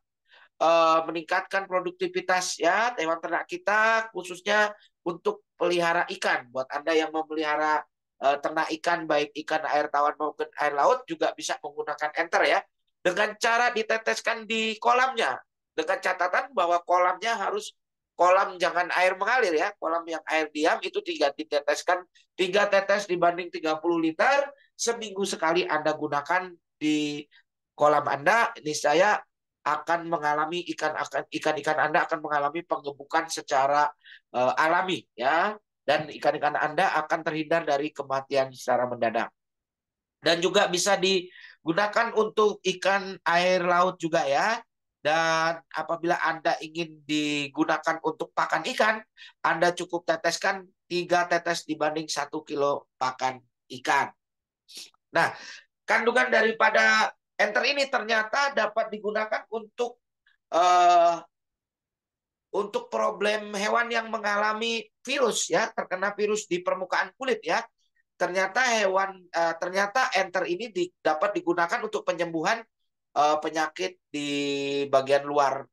meningkatkan produktivitas ya hewan ternak kita, khususnya untuk pelihara ikan. Buat Anda yang memelihara ternak ikan, baik ikan air tawar maupun air laut, juga bisa menggunakan Enter ya, dengan cara diteteskan di kolamnya, dengan catatan bahwa kolamnya harus kolam jangan air mengalir ya, kolam yang air diam itu diteteskan 3 tetes dibanding 30 liter seminggu sekali Anda gunakan di kolam Anda. Ini saya akan mengalami ikan-ikan Anda akan mengalami penggemukan secara alami ya, dan ikan-ikan Anda akan terhindar dari kematian secara mendadak. Dan juga bisa digunakan untuk ikan air laut juga ya. Dan apabila Anda ingin digunakan untuk pakan ikan, Anda cukup teteskan 3 tetes dibanding 1 kilo pakan ikan. Nah, kandungan daripada Enter ini ternyata dapat digunakan untuk problem hewan yang mengalami virus ya, terkena virus di permukaan kulit ya. Ternyata Enter ini dapat digunakan untuk penyembuhan penyakit di bagian luar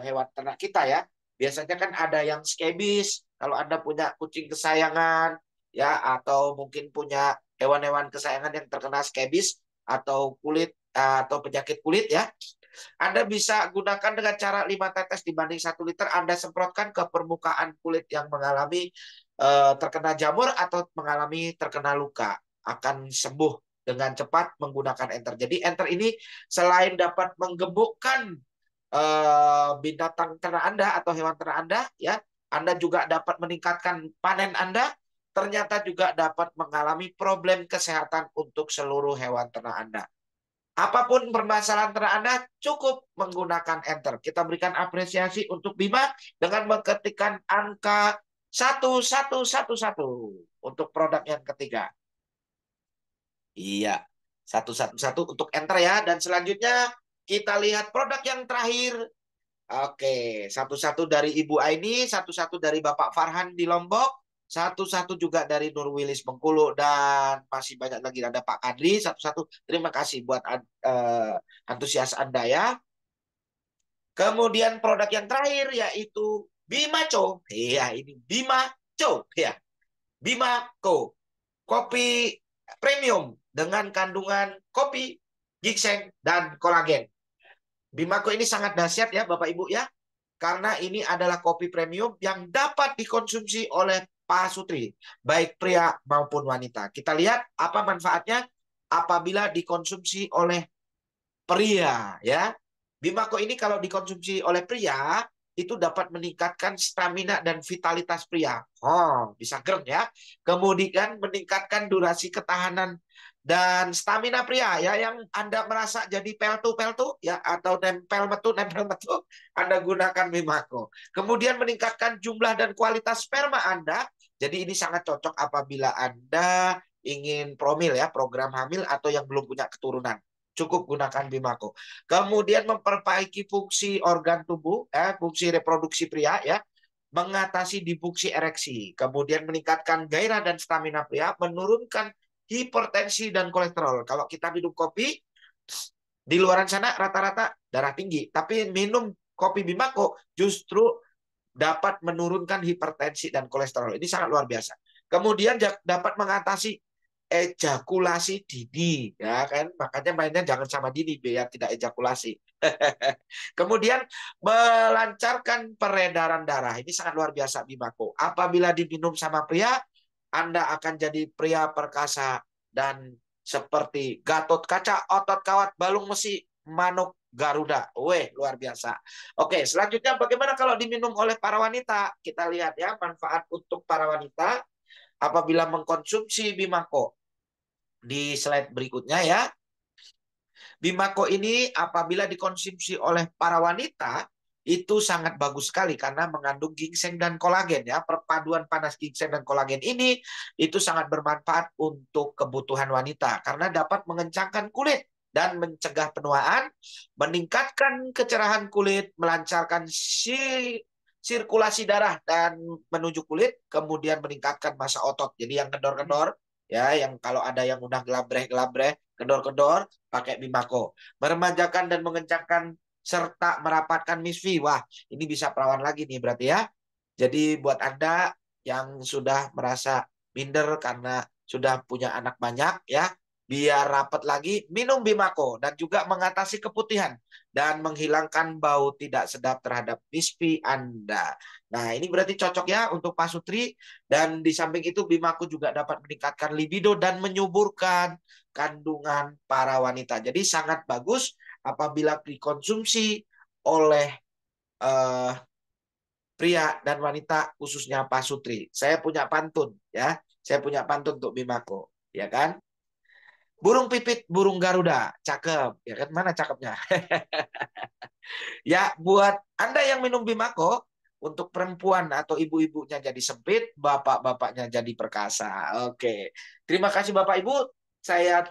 hewan ternak kita ya. Biasanya kan ada yang skebis, kalau Anda punya kucing kesayangan ya, atau mungkin punya hewan-hewan kesayangan yang terkena skebis atau kulit atau penyakit kulit ya, Anda bisa gunakan dengan cara 5 tetes dibanding 1 liter. Anda semprotkan ke permukaan kulit yang mengalami terkena jamur atau mengalami terkena luka. Akan sembuh dengan cepat menggunakan Enter. Jadi Enter ini selain dapat menggemukkan binatang ternak Anda atau hewan ternak Anda, ya, Anda juga dapat meningkatkan panen Anda. Ternyata juga dapat mengalami problem kesehatan untuk seluruh hewan ternak Anda. Apapun permasalahan ternak Anda, cukup menggunakan Enter. Kita berikan apresiasi untuk Bima dengan mengetikkan angka 1111 untuk produk yang ketiga. Iya, 111 untuk Enter ya. Dan selanjutnya kita lihat produk yang terakhir. Oke, 11 dari Ibu Aini, 11 dari Bapak Farhan di Lombok, 11 juga dari Nur Wilis Bengkulu, dan masih banyak lagi ada Pak Kadri. 11 terima kasih buat antusias Anda ya. Kemudian produk yang terakhir yaitu Bimaco. Iya, ini Bimaco ya. Bimaco, kopi premium dengan kandungan kopi, ginseng dan kolagen. Bimaco ini sangat dahsyat ya Bapak Ibu ya, karena ini adalah kopi premium yang dapat dikonsumsi oleh Pak Sutri, baik pria maupun wanita. Kita lihat apa manfaatnya apabila dikonsumsi oleh pria ya. Bimaco ini kalau dikonsumsi oleh pria, itu dapat meningkatkan stamina dan vitalitas pria. Oh, bisa keren ya. Kemudian meningkatkan durasi ketahanan dan stamina pria ya, yang Anda merasa jadi peltu-peltu ya, atau nempel metu, Anda gunakan Bimako. Kemudian meningkatkan jumlah dan kualitas sperma Anda. Jadi ini sangat cocok apabila Anda ingin promil ya, program hamil atau yang belum punya keturunan. Cukup gunakan Bimako. Kemudian memperbaiki fungsi organ tubuh, fungsi reproduksi pria ya, mengatasi disfungsi ereksi, kemudian meningkatkan gairah dan stamina pria, menurunkan hipertensi dan kolesterol. Kalau kita minum kopi, di luaran sana rata-rata darah tinggi, tapi minum kopi Bimako justru dapat menurunkan hipertensi dan kolesterol. Ini sangat luar biasa. Kemudian dapat mengatasi ejakulasi dini, ya kan? Makanya mainnya jangan sama dini biar tidak ejakulasi. Kemudian melancarkan peredaran darah. Ini sangat luar biasa Bimako. Apabila diminum sama pria, Anda akan jadi pria perkasa dan seperti Gatot Kaca, otot kawat, balung besi, manuk Garuda. Weh, luar biasa. Oke, selanjutnya bagaimana kalau diminum oleh para wanita? Kita lihat ya manfaat untuk para wanita apabila mengkonsumsi Bimako. Di slide berikutnya ya. Bimako ini apabila dikonsumsi oleh para wanita itu sangat bagus sekali karena mengandung ginseng dan kolagen ya. Perpaduan panas ginseng dan kolagen ini itu sangat bermanfaat untuk kebutuhan wanita karena dapat mengencangkan kulit dan mencegah penuaan, meningkatkan kecerahan kulit, melancarkan sirkulasi darah dan menuju kulit, kemudian meningkatkan massa otot. Jadi yang kendor-kendor ya, yang kalau ada yang udah gelabreh-gelabreh, kendor-kendor, pakai Bimako. Meremajakan dan mengencangkan serta merapatkan misfi. Wah, ini bisa perawan lagi nih berarti ya. Jadi buat Anda yang sudah merasa minder karena sudah punya anak banyak ya, biar rapat lagi, minum Bimako dan juga mengatasi keputihan dan menghilangkan bau tidak sedap terhadap misfi Anda. Nah, ini berarti cocok ya untuk Pak Sutri, dan di samping itu Bimako juga dapat meningkatkan libido dan menyuburkan kandungan para wanita. Jadi sangat bagus apabila dikonsumsi oleh eh, pria dan wanita, khususnya Pak Sutri. Saya punya pantun ya. Saya punya pantun untuk Bimako, ya kan? Burung pipit, burung Garuda, cakep, ya kan? Mana cakepnya? Ya, buat Anda yang minum Bimako, untuk perempuan atau ibu-ibunya jadi sempit, bapak-bapaknya jadi perkasa. Oke, terima kasih Bapak Ibu. Saya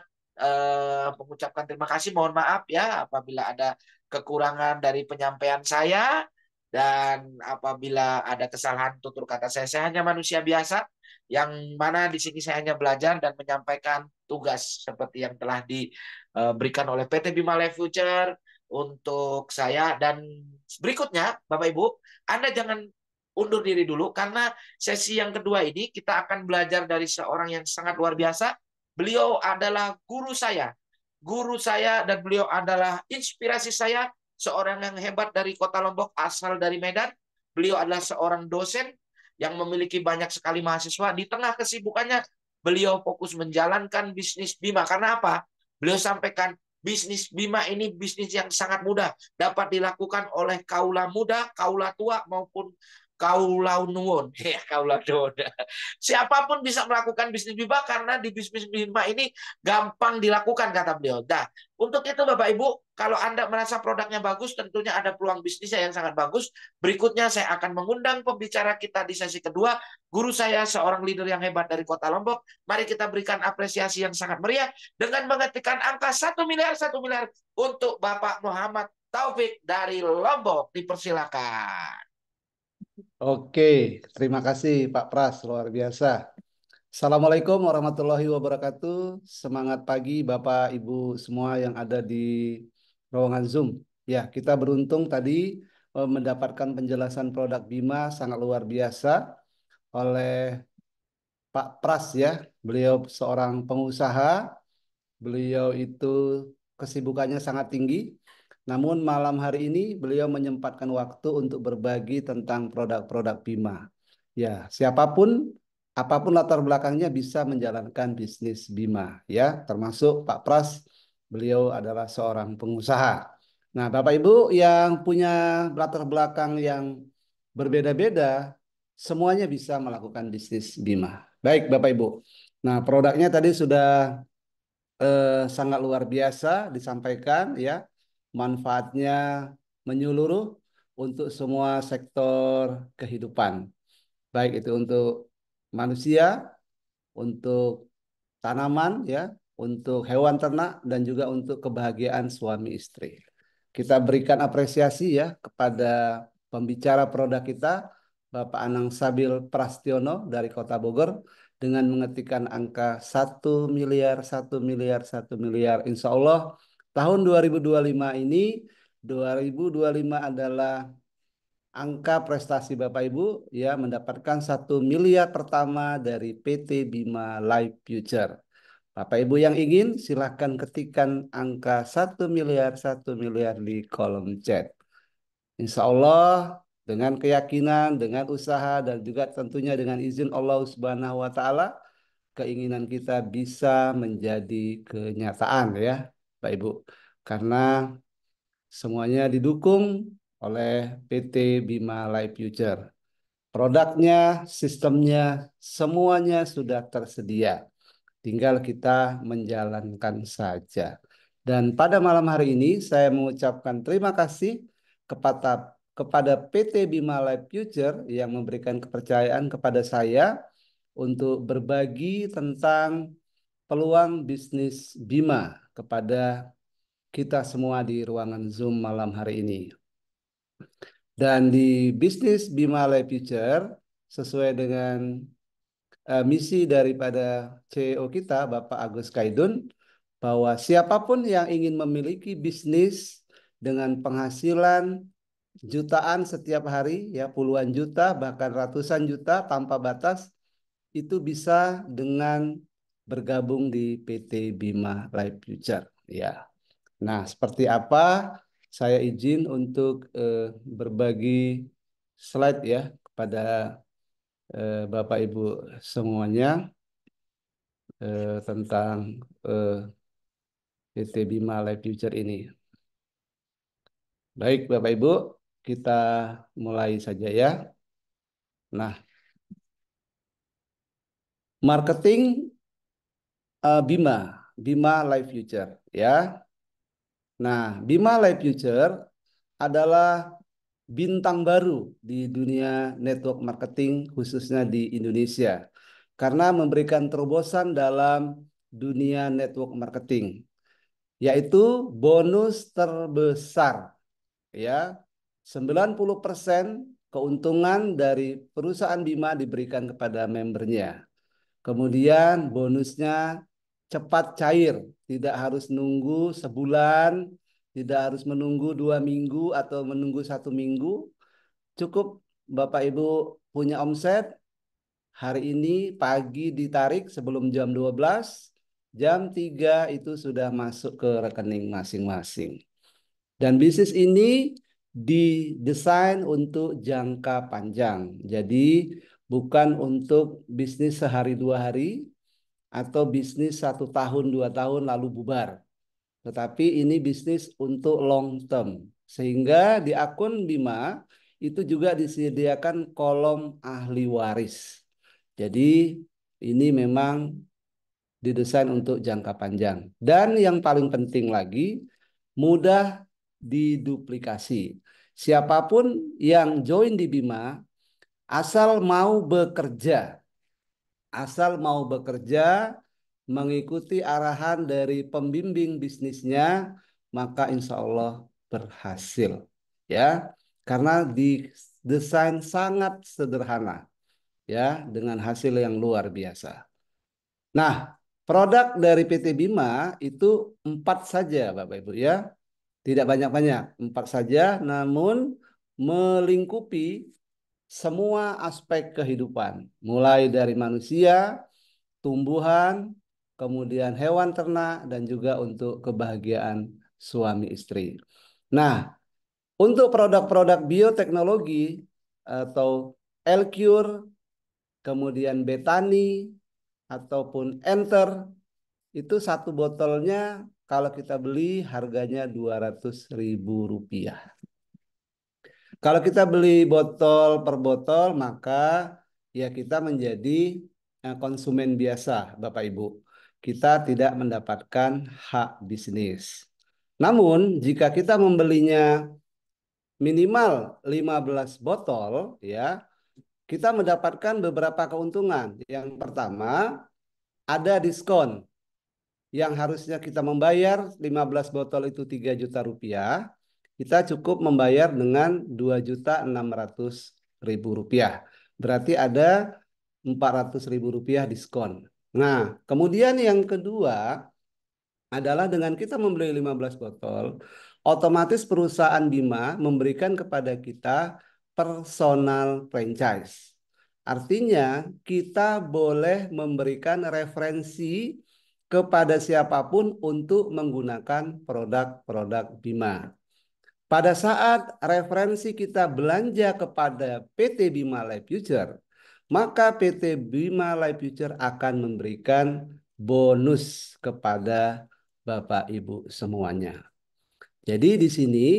mengucapkan terima kasih. Mohon maaf ya apabila ada kekurangan dari penyampaian saya, dan apabila ada kesalahan tutur kata saya hanya manusia biasa yang mana di sini saya hanya belajar dan menyampaikan tugas seperti yang telah diberikan oleh PT Bima Life Future untuk saya. Dan berikutnya Bapak Ibu, Anda jangan undur diri dulu karena sesi yang kedua ini kita akan belajar dari seorang yang sangat luar biasa. Beliau adalah guru saya dan beliau adalah inspirasi saya, seorang yang hebat dari Kota Lombok, asal dari Medan. Beliau adalah seorang dosen yang memiliki banyak sekali mahasiswa. Di tengah kesibukannya, beliau fokus menjalankan bisnis Bima. Karena apa? Beliau sampaikan, bisnis Bima ini bisnis yang sangat mudah, dapat dilakukan oleh kaula muda, kaula tua, maupun kaula nuwun. Ya, kaula nuwun. Siapapun bisa melakukan bisnis Bima karena di bisnis Bima ini gampang dilakukan, kata beliau. Nah, untuk itu Bapak Ibu, kalau Anda merasa produknya bagus, tentunya ada peluang bisnisnya yang sangat bagus. Berikutnya saya akan mengundang pembicara kita di sesi kedua, guru saya, seorang leader yang hebat dari Kota Lombok. Mari kita berikan apresiasi yang sangat meriah dengan mengetikkan angka 1 miliar untuk Bapak Muhammad Taufik dari Lombok. Dipersilakan. Oke, terima kasih Pak Pras, luar biasa. Assalamualaikum warahmatullahi wabarakatuh. Semangat pagi Bapak Ibu semua yang ada di ruangan Zoom. Ya, kita beruntung tadi mendapatkan penjelasan produk Bima sangat luar biasa oleh Pak Pras ya. Beliau seorang pengusaha, beliau itu kesibukannya sangat tinggi. Namun malam hari ini beliau menyempatkan waktu untuk berbagi tentang produk-produk Bima. Ya, siapapun, apapun latar belakangnya bisa menjalankan bisnis Bima, ya, termasuk Pak Pras. Beliau adalah seorang pengusaha. Nah, Bapak Ibu yang punya latar belakang yang berbeda-beda, semuanya bisa melakukan bisnis Bima. Baik, Bapak Ibu. Nah, produknya tadi sudah sangat luar biasa disampaikan ya. Manfaatnya menyeluruh untuk semua sektor kehidupan. Baik itu untuk manusia, untuk tanaman ya, untuk hewan ternak dan juga untuk kebahagiaan suami istri. Kita berikan apresiasi ya kepada pembicara produk kita, Bapak Anang Sabil Prastiono dari Kota Bogor dengan mengetikkan angka 1 miliar, 1 miliar, 1 miliar. Insya Allah tahun 2025 ini, 2025 adalah angka prestasi Bapak Ibu ya mendapatkan 1 miliar pertama dari PT Bima Life Future. Bapak Ibu yang ingin silahkan ketikkan angka 1 miliar, 1 miliar di kolom chat. Insya Allah dengan keyakinan, dengan usaha dan juga tentunya dengan izin Allah Subhanahu wa taala, keinginan kita bisa menjadi kenyataan ya, Pak Ibu. Karena semuanya didukung oleh PT Bima Life Future. Produknya, sistemnya, semuanya sudah tersedia. Tinggal kita menjalankan saja. Dan pada malam hari ini saya mengucapkan terima kasih kepada PT Bima Life Future yang memberikan kepercayaan kepada saya untuk berbagi tentang peluang bisnis Bima kepada kita semua di ruangan Zoom malam hari ini. Dan di bisnis Bima Life Future sesuai dengan misi daripada CEO kita, Bapak Agus Kaidun, bahwa siapapun yang ingin memiliki bisnis dengan penghasilan jutaan setiap hari, ya puluhan juta, bahkan ratusan juta tanpa batas, itu bisa dengan bergabung di PT Bima Life Future. Ya, nah seperti apa? Saya izin untuk berbagi slide ya kepada Bapak Ibu semuanya tentang PT Bima Life Future ini. Baik, Bapak Ibu, kita mulai saja ya. Nah, marketing Bima Life Future ya. Nah, Bima Life Future adalah bintang baru di dunia network marketing khususnya di Indonesia karena memberikan terobosan dalam dunia network marketing yaitu bonus terbesar ya 90% keuntungan dari perusahaan Bima diberikan kepada membernya. Kemudian bonusnya cepat cair, tidak harus nunggu sebulan, tidak harus menunggu 2 minggu atau menunggu 1 minggu. Cukup Bapak Ibu punya omset, hari ini pagi ditarik sebelum jam 12, jam 3 itu sudah masuk ke rekening masing-masing. Dan bisnis ini didesain untuk jangka panjang. Jadi bukan untuk bisnis sehari 2 hari atau bisnis 1 tahun 2 tahun lalu bubar. Tetapi ini bisnis untuk long term. Sehingga di akun Bima itu juga disediakan kolom ahli waris. Jadi ini memang didesain untuk jangka panjang. Dan yang paling penting lagi, mudah diduplikasi. Siapapun yang join di Bima, asal mau bekerja, asal mau bekerja, mengikuti arahan dari pembimbing bisnisnya, maka insya Allah berhasil. Ya, karena didesain sangat sederhana, ya, dengan hasil yang luar biasa. Nah, produk dari PT Bima itu 4 saja, Bapak Ibu ya. Tidak banyak-banyak, 4 saja, namun melingkupi semua aspek kehidupan, mulai dari manusia, tumbuhan, kemudian hewan ternak, dan juga untuk kebahagiaan suami istri. Nah, untuk produk-produk bioteknologi atau L-Cure, kemudian Betani, ataupun Enter, itu satu botolnya kalau kita beli harganya 200.000 rupiah. Kalau kita beli botol per botol, maka ya kita menjadi konsumen biasa, Bapak Ibu. Kita tidak mendapatkan hak bisnis. Namun, jika kita membelinya minimal 15 botol, ya, kita mendapatkan beberapa keuntungan. Yang pertama, ada diskon yang harusnya kita membayar 15 botol itu 3 juta rupiah, kita cukup membayar dengan 2.600.000 rupiah. Berarti ada 400.000 rupiah diskon. Nah, kemudian yang kedua adalah dengan kita membeli 15 botol, otomatis perusahaan Bima memberikan kepada kita personal franchise. Artinya, kita boleh memberikan referensi kepada siapapun untuk menggunakan produk-produk Bima. Pada saat referensi kita belanja kepada PT Bima Life Future, maka PT Bima Life Future akan memberikan bonus kepada Bapak Ibu semuanya. Jadi di sini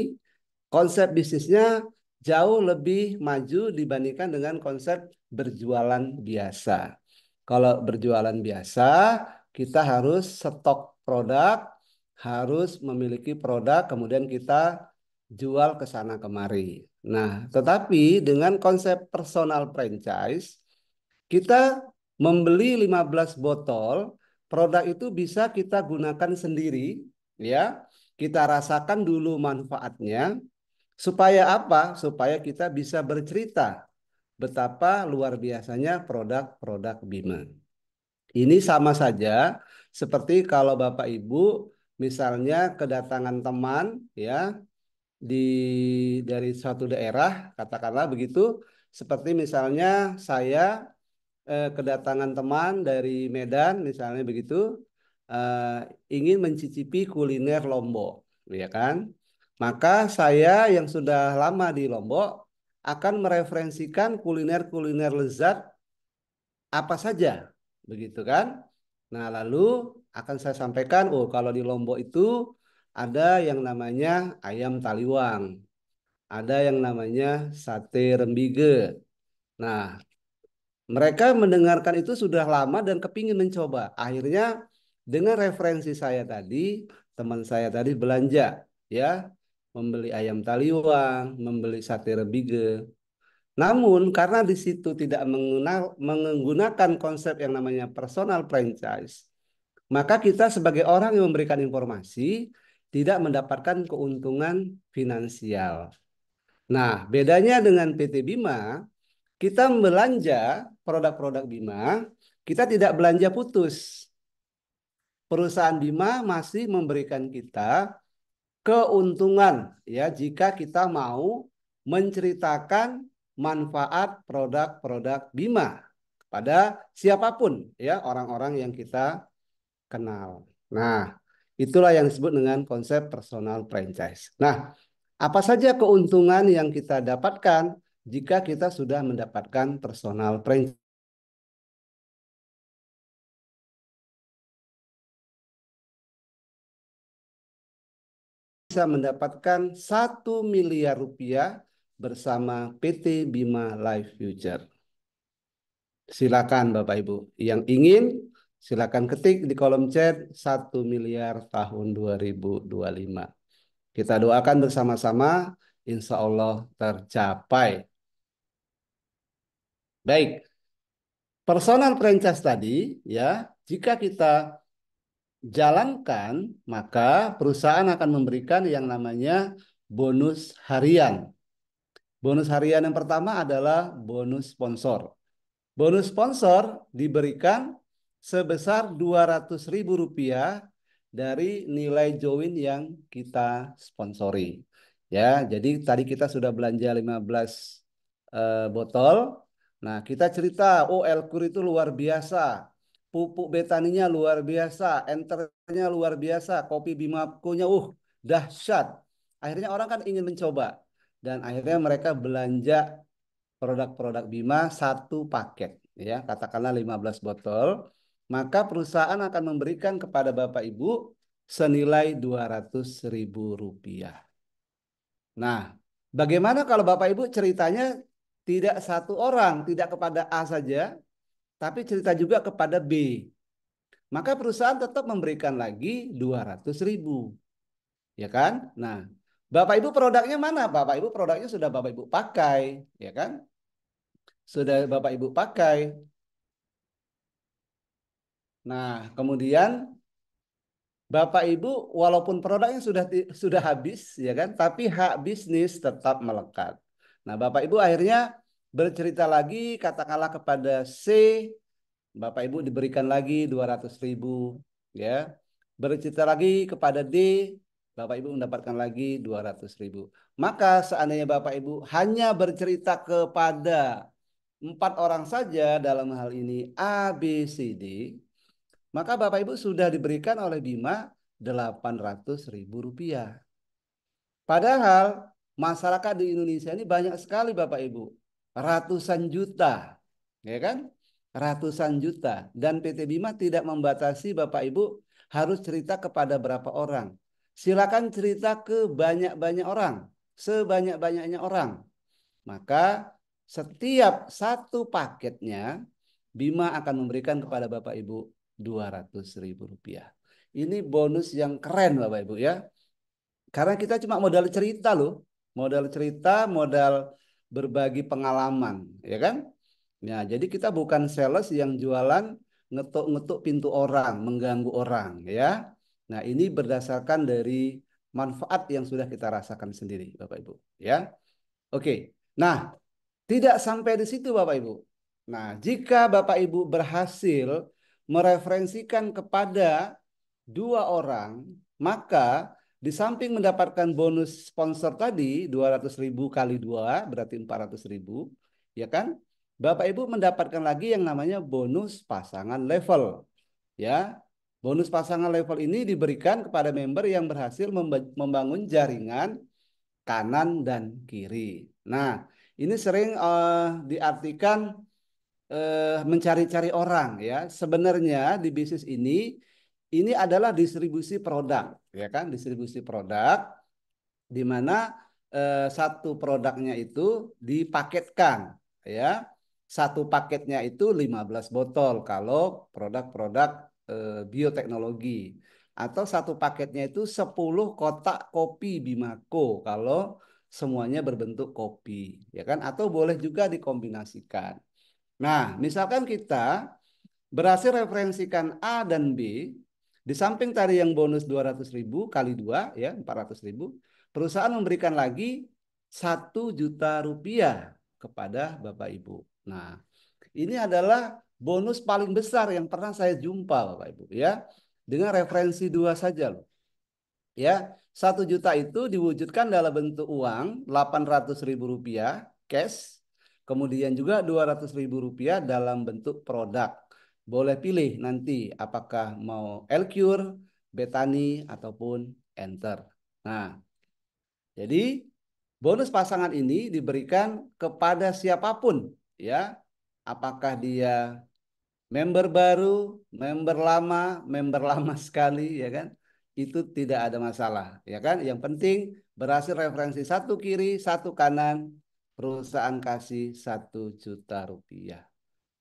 konsep bisnisnya jauh lebih maju dibandingkan dengan konsep berjualan biasa. Kalau berjualan biasa, kita harus stok produk, harus memiliki produk, kemudian kita jual ke sana kemari. Nah, tetapi dengan konsep personal franchise, kita membeli 15 botol, produk itu bisa kita gunakan sendiri, ya. Kita rasakan dulu manfaatnya, supaya apa? Supaya kita bisa bercerita betapa luar biasanya produk-produk Bima. Ini sama saja seperti kalau Bapak Ibu misalnya kedatangan teman ya di dari suatu daerah, katakanlah begitu, seperti misalnya saya kedatangan teman dari Medan misalnya begitu, eh, ingin mencicipi kuliner Lombok, ya kan? Maka saya yang sudah lama di Lombok akan mereferensikan kuliner-kuliner lezat apa saja, begitu kan? Nah, lalu akan saya sampaikan, oh kalau di Lombok itu ada yang namanya ayam taliwang, ada yang namanya sate rembige. Nah, mereka mendengarkan itu sudah lama dan kepingin mencoba. Akhirnya dengan referensi saya tadi, teman saya tadi belanja, ya, membeli ayam taliwang, membeli sate rebige. Namun karena di situ tidak menggunakan konsep yang namanya personal franchise, maka kita sebagai orang yang memberikan informasi tidak mendapatkan keuntungan finansial. Nah, bedanya dengan PT Bima, kita belanja produk-produk Bima, kita tidak belanja putus. Perusahaan Bima masih memberikan kita keuntungan ya jika kita mau menceritakan manfaat produk-produk Bima pada siapapun ya orang-orang yang kita kenal. Nah, itulah yang disebut dengan konsep personal franchise. Nah, apa saja keuntungan yang kita dapatkan jika kita sudah mendapatkan personal franchise? Bisa mendapatkan 1 miliar rupiah bersama PT Bima Life Future. Silakan Bapak Ibu. Yang ingin silakan ketik di kolom chat 1 miliar tahun 2025. Kita doakan bersama-sama, insya Allah tercapai. Baik, personal franchise tadi ya, jika kita jalankan, maka perusahaan akan memberikan yang namanya bonus harian. Bonus harian yang pertama adalah bonus sponsor. Bonus sponsor diberikan sebesar 200.000 rupiah dari nilai join yang kita sponsori. Ya, jadi tadi kita sudah belanja 15 botol. Nah, kita cerita, oh Elkur itu luar biasa. Pupuk betaninya luar biasa, enternya luar biasa, kopi Bimakonya dahsyat. Akhirnya orang kan ingin mencoba dan akhirnya mereka belanja produk-produk Bima satu paket ya katakanlah 15 botol maka perusahaan akan memberikan kepada Bapak Ibu senilai Rp200.000. Nah, bagaimana kalau Bapak Ibu ceritanya tidak satu orang, tidak kepada A saja, tapi cerita juga kepada B. Maka perusahaan tetap memberikan lagi 200.000, ya kan? Nah, Bapak Ibu produknya mana? Bapak Ibu produknya sudah Bapak Ibu pakai, ya kan? Sudah Bapak Ibu pakai. Nah, kemudian Bapak Ibu walaupun produknya sudah habis, ya kan? Tapi hak bisnis tetap melekat. Nah, Bapak Ibu akhirnya bercerita lagi katakanlah kepada C, Bapak Ibu diberikan lagi 200.000, ya. Bercerita lagi kepada D, Bapak Ibu mendapatkan lagi 200.000. Maka seandainya Bapak Ibu hanya bercerita kepada 4 orang saja dalam hal ini A, B, C, D, maka Bapak Ibu sudah diberikan oleh Bima Rp800.000. Padahal masyarakat di Indonesia ini banyak sekali Bapak Ibu. Ratusan juta. Ya kan? Ratusan juta. Dan PT Bima tidak membatasi Bapak Ibu harus cerita kepada berapa orang. Silakan cerita ke banyak-banyak orang. Sebanyak-banyaknya orang. Maka setiap satu paketnya Bima akan memberikan kepada Bapak Ibu Rp200.000. Ini bonus yang keren Bapak Ibu ya. Karena kita cuma modal cerita loh. Modal cerita, modal berbagi pengalaman, ya kan? Nah, jadi kita bukan sales yang jualan ngetuk-ngetuk pintu orang, mengganggu orang, ya. Nah, ini berdasarkan dari manfaat yang sudah kita rasakan sendiri, Bapak Ibu, ya. Oke. Nah, tidak sampai di situ Bapak Ibu. Nah, jika Bapak Ibu berhasil mereferensikan kepada 2 orang, maka di samping mendapatkan bonus sponsor tadi 200.000 kali 2 berarti 400.000, ya kan? Bapak Ibu mendapatkan lagi yang namanya bonus pasangan level, ya. Bonus pasangan level ini diberikan kepada member yang berhasil membangun jaringan kanan dan kiri. Nah, ini sering diartikan mencari-cari orang ya. Sebenarnya di bisnis ini adalah distribusi produk, ya kan? Distribusi produk di mana satu produknya itu dipaketkan, ya. Satu paketnya itu 15 botol kalau produk-produk bioteknologi. Atau satu paketnya itu 10 kotak kopi Bimako kalau semuanya berbentuk kopi, ya kan? Atau boleh juga dikombinasikan. Nah, misalkan kita berhasil referensikan A dan B, di samping tadi yang bonus 200.000 kali 2 ya 400.000, perusahaan memberikan lagi Rp1.000.000 kepada Bapak Ibu. Nah, ini adalah bonus paling besar yang pernah saya jumpa Bapak Ibu ya. Dengan referensi 2 saja loh. Ya, 1 juta itu diwujudkan dalam bentuk uang Rp800.000 cash, kemudian juga Rp200.000 dalam bentuk produk. Boleh pilih nanti apakah mau Elcure, Betani ataupun Enter. Nah, jadi bonus pasangan ini diberikan kepada siapapun ya. Apakah dia member baru, member lama sekali, ya kan? Itu tidak ada masalah, ya kan? Yang penting berhasil referensi satu kiri, satu kanan, perusahaan kasih Rp1.000.000.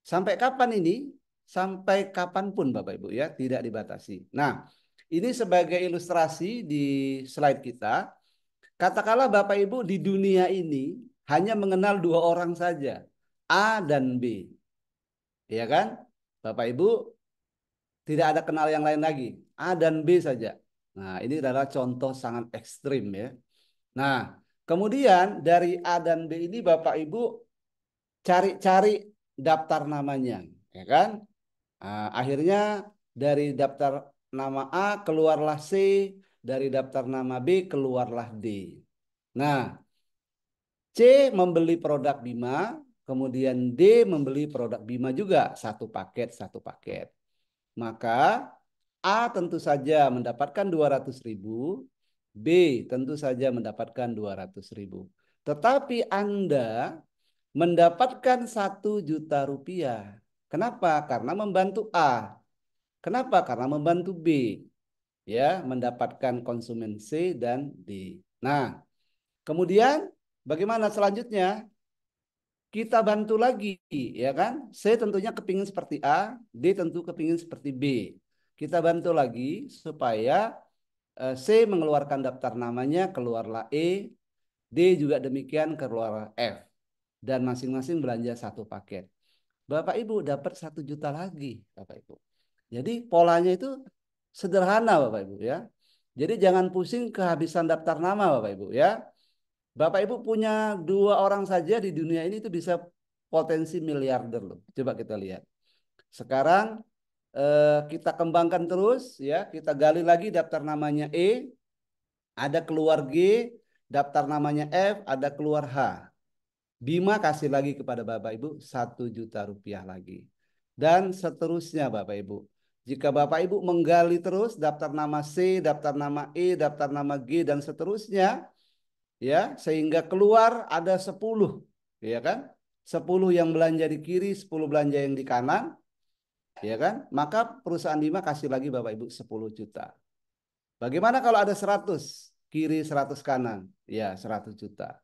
Sampai kapan ini? Sampai kapanpun Bapak Ibu ya, tidak dibatasi. Nah, ini sebagai ilustrasi di slide kita. Katakanlah Bapak Ibu di dunia ini hanya mengenal 2 orang saja, A dan B, ya kan? Bapak Ibu tidak ada kenal yang lain lagi. A dan B saja. Nah, ini adalah contoh sangat ekstrim ya. Nah, kemudian dari A dan B ini Bapak Ibu cari-cari daftar namanya, ya kan? Nah, akhirnya dari daftar nama A keluarlah C, dari daftar nama B keluarlah D. Nah, C membeli produk Bima, kemudian D membeli produk Bima juga, satu paket, satu paket. Maka A tentu saja mendapatkan 200.000, B tentu saja mendapatkan 200.000. Tetapi Anda mendapatkan Rp1.000.000. Kenapa? Karena membantu A. Kenapa? Karena membantu B, ya, mendapatkan konsumen C dan D. Nah, kemudian bagaimana selanjutnya? Kita bantu lagi, ya kan? C tentunya kepingin seperti A, D tentu kepingin seperti B. Kita bantu lagi supaya C mengeluarkan daftar namanya, keluarlah E, D juga demikian, keluarlah F. Dan masing-masing belanja satu paket. Bapak Ibu dapat 1 juta lagi, Bapak Ibu. Jadi polanya itu sederhana, Bapak Ibu, ya. Jadi jangan pusing kehabisan daftar nama, Bapak Ibu, ya. Bapak Ibu punya 2 orang saja di dunia ini itu bisa potensi miliarder loh. Coba kita lihat. Sekarang kita kembangkan terus, ya. Kita gali lagi daftar namanya E, ada keluar G, daftar namanya F, ada keluar H. Bima kasih lagi kepada Bapak Ibu 1 juta rupiah lagi. Dan seterusnya Bapak Ibu. Jika Bapak Ibu menggali terus daftar nama C, daftar nama E, daftar nama G, dan seterusnya, ya, sehingga keluar ada 10, ya kan? 10 yang belanja di kiri, 10 belanja yang di kanan, ya kan? Maka perusahaan Bima kasih lagi Bapak Ibu 10 juta. Bagaimana kalau ada 100 kiri, 100 kanan? Ya, 100 juta.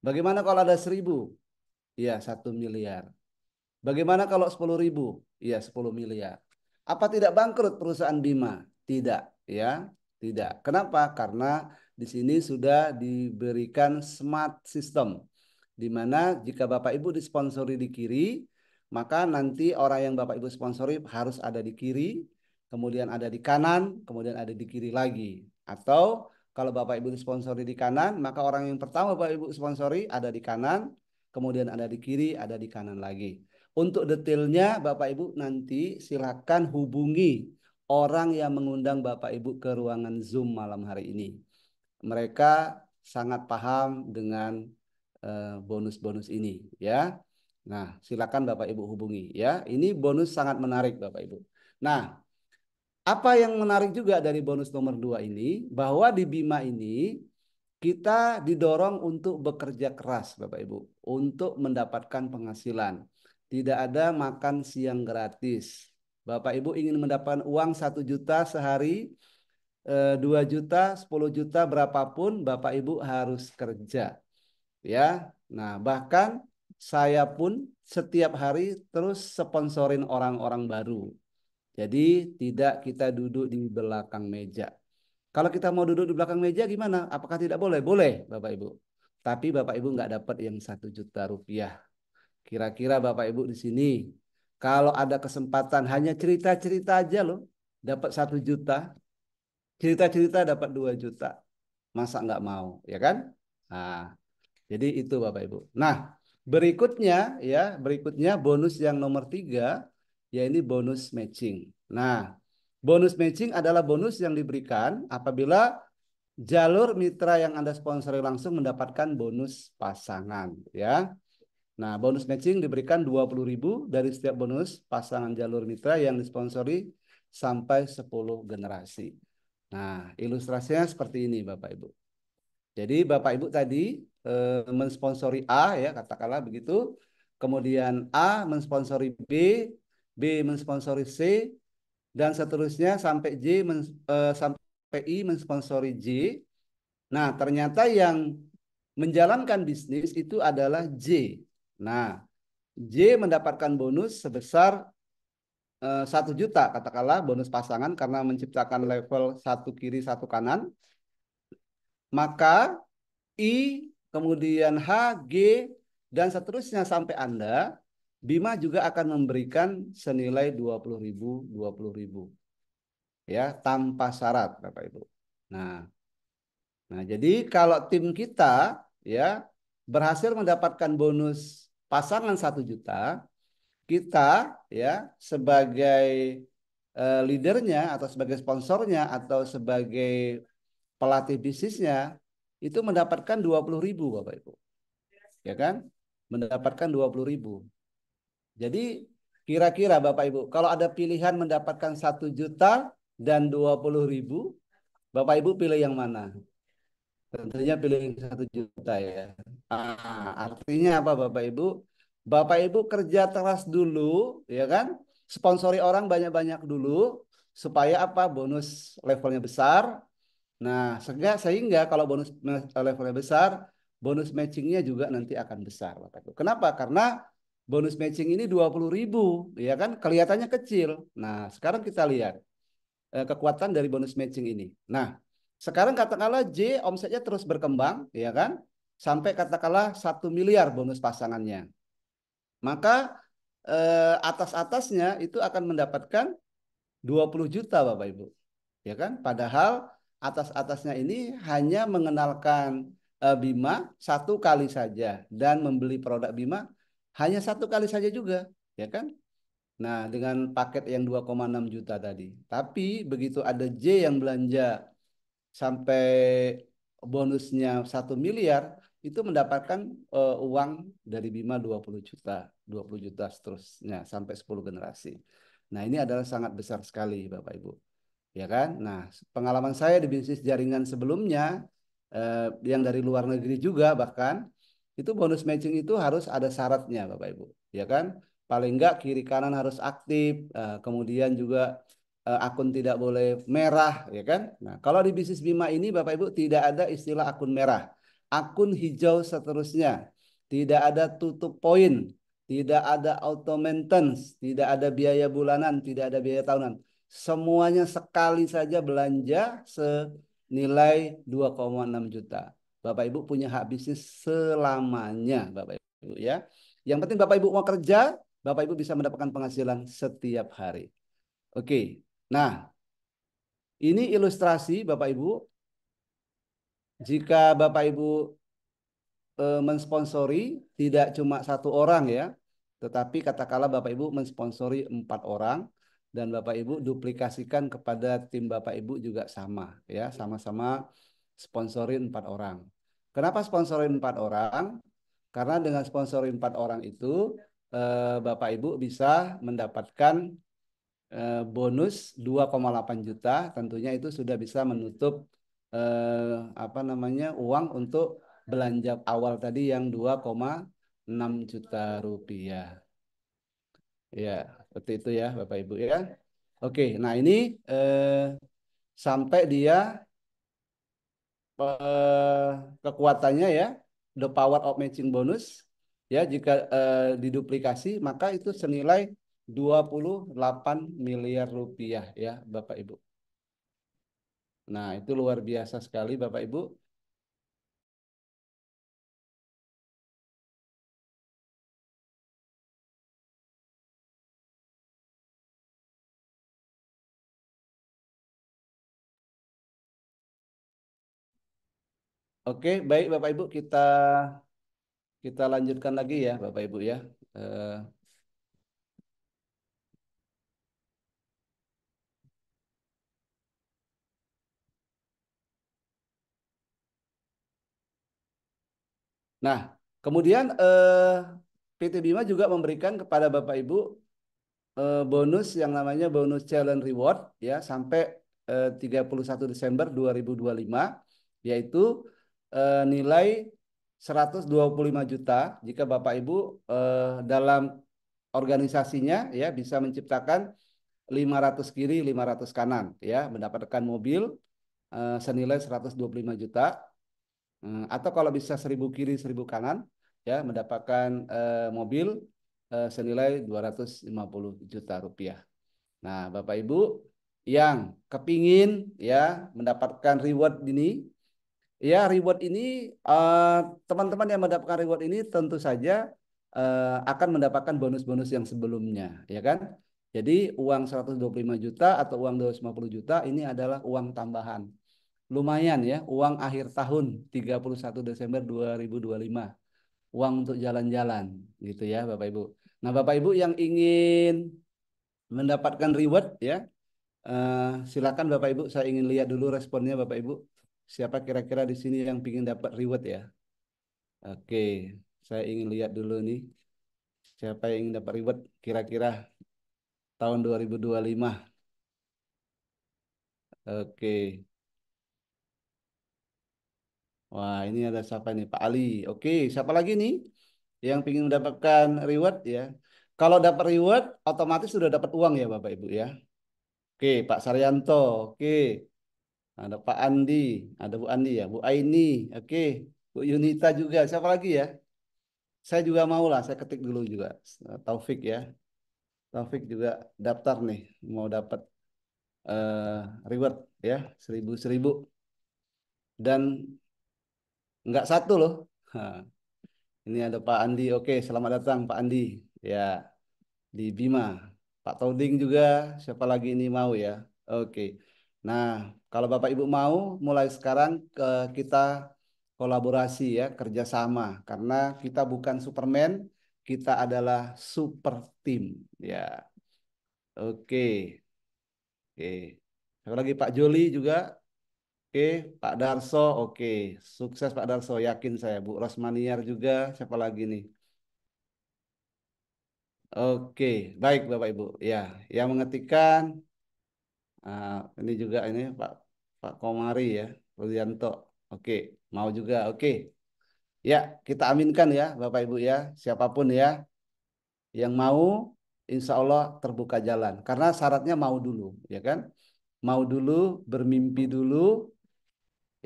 Bagaimana kalau ada 1000? Ya, 1 miliar. Bagaimana kalau 10.000? Ya, 10 miliar. Apa tidak bangkrut perusahaan Bima? Tidak, ya. Tidak. Kenapa? Karena di sini sudah diberikan smart system. Di mana jika Bapak Ibu disponsori di kiri, maka nanti orang yang Bapak Ibu sponsori harus ada di kiri, kemudian ada di kanan, kemudian ada di kiri lagi. Atau kalau Bapak Ibu disponsori di kanan, maka orang yang pertama Bapak Ibu sponsori ada di kanan, kemudian ada di kiri, ada di kanan lagi. Untuk detailnya Bapak Ibu nanti silakan hubungi orang yang mengundang Bapak Ibu ke ruangan Zoom malam hari ini. Mereka sangat paham dengan bonus-bonus ini, ya. Nah, silakan Bapak Ibu hubungi, ya. Ini bonus sangat menarik Bapak Ibu. Nah, apa yang menarik juga dari bonus nomor 2 ini, bahwa di Bima ini kita didorong untuk bekerja keras, Bapak Ibu, untuk mendapatkan penghasilan. Tidak ada makan siang gratis. Bapak Ibu ingin mendapatkan uang 1 juta sehari, 2 juta, 10 juta, berapapun, Bapak Ibu harus kerja. Ya, nah bahkan saya pun setiap hari terus sponsorin orang-orang baru. Jadi tidak kita duduk di belakang meja. Kalau kita mau duduk di belakang meja gimana? Apakah tidak boleh? Boleh, Bapak Ibu. Tapi Bapak Ibu nggak dapat yang 1 juta rupiah. Kira-kira Bapak Ibu di sini, kalau ada kesempatan hanya cerita-cerita aja loh, dapat 1 juta, cerita-cerita dapat 2 juta. Masa nggak mau, ya kan? Nah, jadi itu Bapak Ibu. Nah, berikutnya bonus yang nomor 3, yaitu bonus matching. Nah, bonus matching adalah bonus yang diberikan apabila jalur mitra yang Anda sponsori langsung mendapatkan bonus pasangan, ya. Nah, bonus matching diberikan 20.000 dari setiap bonus pasangan jalur mitra yang disponsori sampai 10 generasi. Nah, ilustrasinya seperti ini Bapak Ibu. Jadi Bapak Ibu tadi mensponsori A, ya, katakanlah begitu. Kemudian A mensponsori B, B mensponsori C, dan seterusnya sampai sampai I mensponsori J. Nah, ternyata yang menjalankan bisnis itu adalah J. Nah, J mendapatkan bonus sebesar 1 juta, katakanlah bonus pasangan karena menciptakan level satu kiri satu kanan. Maka I, kemudian H, G, dan seterusnya sampai Anda, Bima juga akan memberikan senilai 20.000, 20.000. Ya, tanpa syarat, Bapak Ibu. Nah, jadi kalau tim kita, ya, berhasil mendapatkan bonus pasangan 1 juta, kita, ya, sebagai leadernya atau sebagai sponsornya atau sebagai pelatih bisnisnya itu mendapatkan 20.000 Bapak Ibu, ya kan? Mendapatkan 20.000. Jadi kira-kira Bapak Ibu, kalau ada pilihan mendapatkan 1 juta dan 20.000, Bapak Ibu pilih yang mana? Tentunya pilih 1 juta, ya. Artinya apa Bapak Ibu? Bapak Ibu kerja keras dulu, ya kan? sponsori orang banyak-banyak dulu supaya apa? Bonus levelnya besar. Nah, sehingga kalau bonus levelnya besar, bonus matchingnya juga nanti akan besar, Bapak Ibu. Kenapa? Karena bonus matching ini 20.000, ya kan? Kelihatannya kecil. Nah, sekarang kita lihat kekuatan dari bonus matching ini. Nah, sekarang katakanlah J omsetnya terus berkembang, ya kan? Sampai katakanlah 1 miliar bonus pasangannya. Maka atas-atasnya itu akan mendapatkan 20 juta, Bapak Ibu. Ya kan? Padahal atas-atasnya ini hanya mengenalkan Bima satu kali saja dan membeli produk Bima hanya satu kali saja juga, ya kan? Nah, dengan paket yang 2,6 juta tadi. Tapi begitu ada J yang belanja sampai bonusnya 1 miliar, itu mendapatkan uang dari Bima 20 juta, 20 juta seterusnya sampai 10 generasi. Nah, ini adalah sangat besar sekali, Bapak Ibu. Ya kan? Nah, pengalaman saya di bisnis jaringan sebelumnya, yang dari luar negeri juga bahkan, itu bonus matching itu harus ada syaratnya, Bapak Ibu. Ya kan? Paling enggak kiri kanan harus aktif, kemudian juga akun tidak boleh merah, ya kan? Nah, kalau di bisnis Bima ini, Bapak Ibu, tidak ada istilah akun merah. Akun hijau seterusnya. Tidak ada tutup poin, tidak ada auto maintenance, tidak ada biaya bulanan, tidak ada biaya tahunan. Semuanya sekali saja belanja senilai 2,6 juta. Bapak Ibu punya hak bisnis selamanya, Bapak Ibu ya. Yang penting Bapak Ibu mau kerja, Bapak Ibu bisa mendapatkan penghasilan setiap hari. Oke. Nah, ini ilustrasi Bapak Ibu. Jika Bapak Ibu mensponsori tidak cuma satu orang ya, tetapi katakanlah Bapak Ibu mensponsori 4 orang dan Bapak Ibu duplikasikan kepada tim Bapak Ibu juga sama ya, sama-sama sponsorin 4 orang. Kenapa sponsorin 4 orang? Karena dengan sponsorin 4 orang itu Bapak Ibu bisa mendapatkan bonus 2,8 juta, tentunya itu sudah bisa menutup apa namanya uang untuk belanja awal tadi yang 2,6 juta rupiah. Ya, seperti itu ya Bapak Ibu ya. Oke, nah ini eh, sampai dia eh, kekuatannya ya, the power of matching bonus ya jika diduplikasi maka itu senilai 28 miliar rupiah ya Bapak Ibu. Nah, itu luar biasa sekali Bapak Ibu. Oke, baik Bapak Ibu, kita lanjutkan lagi ya Bapak Ibu ya. Eh, nah, kemudian PT Bima juga memberikan kepada Bapak Ibu bonus yang namanya bonus challenge reward ya sampai 31 Desember 2025 yaitu nilai 125 juta jika Bapak Ibu dalam organisasinya ya bisa menciptakan 500 kiri 500 kanan ya mendapatkan mobil senilai 125 juta. Atau kalau bisa 1.000 kiri 1.000 kanan ya mendapatkan mobil senilai 250 juta rupiah. Nah, Bapak Ibu yang kepingin ya mendapatkan reward ini, ya reward ini teman-teman yang mendapatkan reward ini tentu saja akan mendapatkan bonus-bonus yang sebelumnya, ya kan? Jadi uang 125 juta atau uang 250 juta ini adalah uang tambahan. Lumayan ya, uang akhir tahun 31 Desember 2025. Uang untuk jalan-jalan gitu ya Bapak Ibu. Nah, Bapak Ibu yang ingin mendapatkan reward ya, silakan Bapak Ibu, saya ingin lihat dulu responnya Bapak Ibu. Siapa kira-kira di sini yang ingin dapat reward ya? Oke, saya ingin lihat dulu nih. Siapa yang ingin dapat reward kira-kira tahun 2025? Oke. Wah, ini ada siapa nih? Pak Ali. Oke, siapa lagi nih yang ingin mendapatkan reward ya? Kalau dapat reward, otomatis sudah dapat uang ya Bapak Ibu ya. Oke, Pak Saryanto. Oke, ada Pak Andi, ada Bu Andi ya, Bu Aini. Oke, Bu Yunita juga. Siapa lagi ya? Saya juga mau lah, saya ketik dulu juga. Taufik ya. Taufik juga daftar nih, mau dapat eh, reward ya, seribu. Dan nggak satu loh. Hah, ini ada Pak Andi. Oke, selamat datang Pak Andi. Ya, di Bima. Pak Toding juga, siapa lagi ini mau ya? Oke. Nah, kalau Bapak Ibu mau, mulai sekarang kita kolaborasi ya, kerjasama. Karena kita bukan Superman, kita adalah super team. Ya, oke. Oke. Siapa lagi Pak Joli juga. Oke, Pak Darso. Oke, sukses Pak Darso. Yakin saya. Bu Rosmaniar juga. Siapa lagi nih? Oke, baik Bapak Ibu. Ya, yang mengetikkan ini juga ini Pak Pak Komari ya, Rudianto. Oke, mau juga. Oke. Ya, kita aminkan ya Bapak Ibu ya. Siapapun ya yang mau, insya Allah terbuka jalan. Karena syaratnya mau dulu, ya kan? Mau dulu, bermimpi dulu,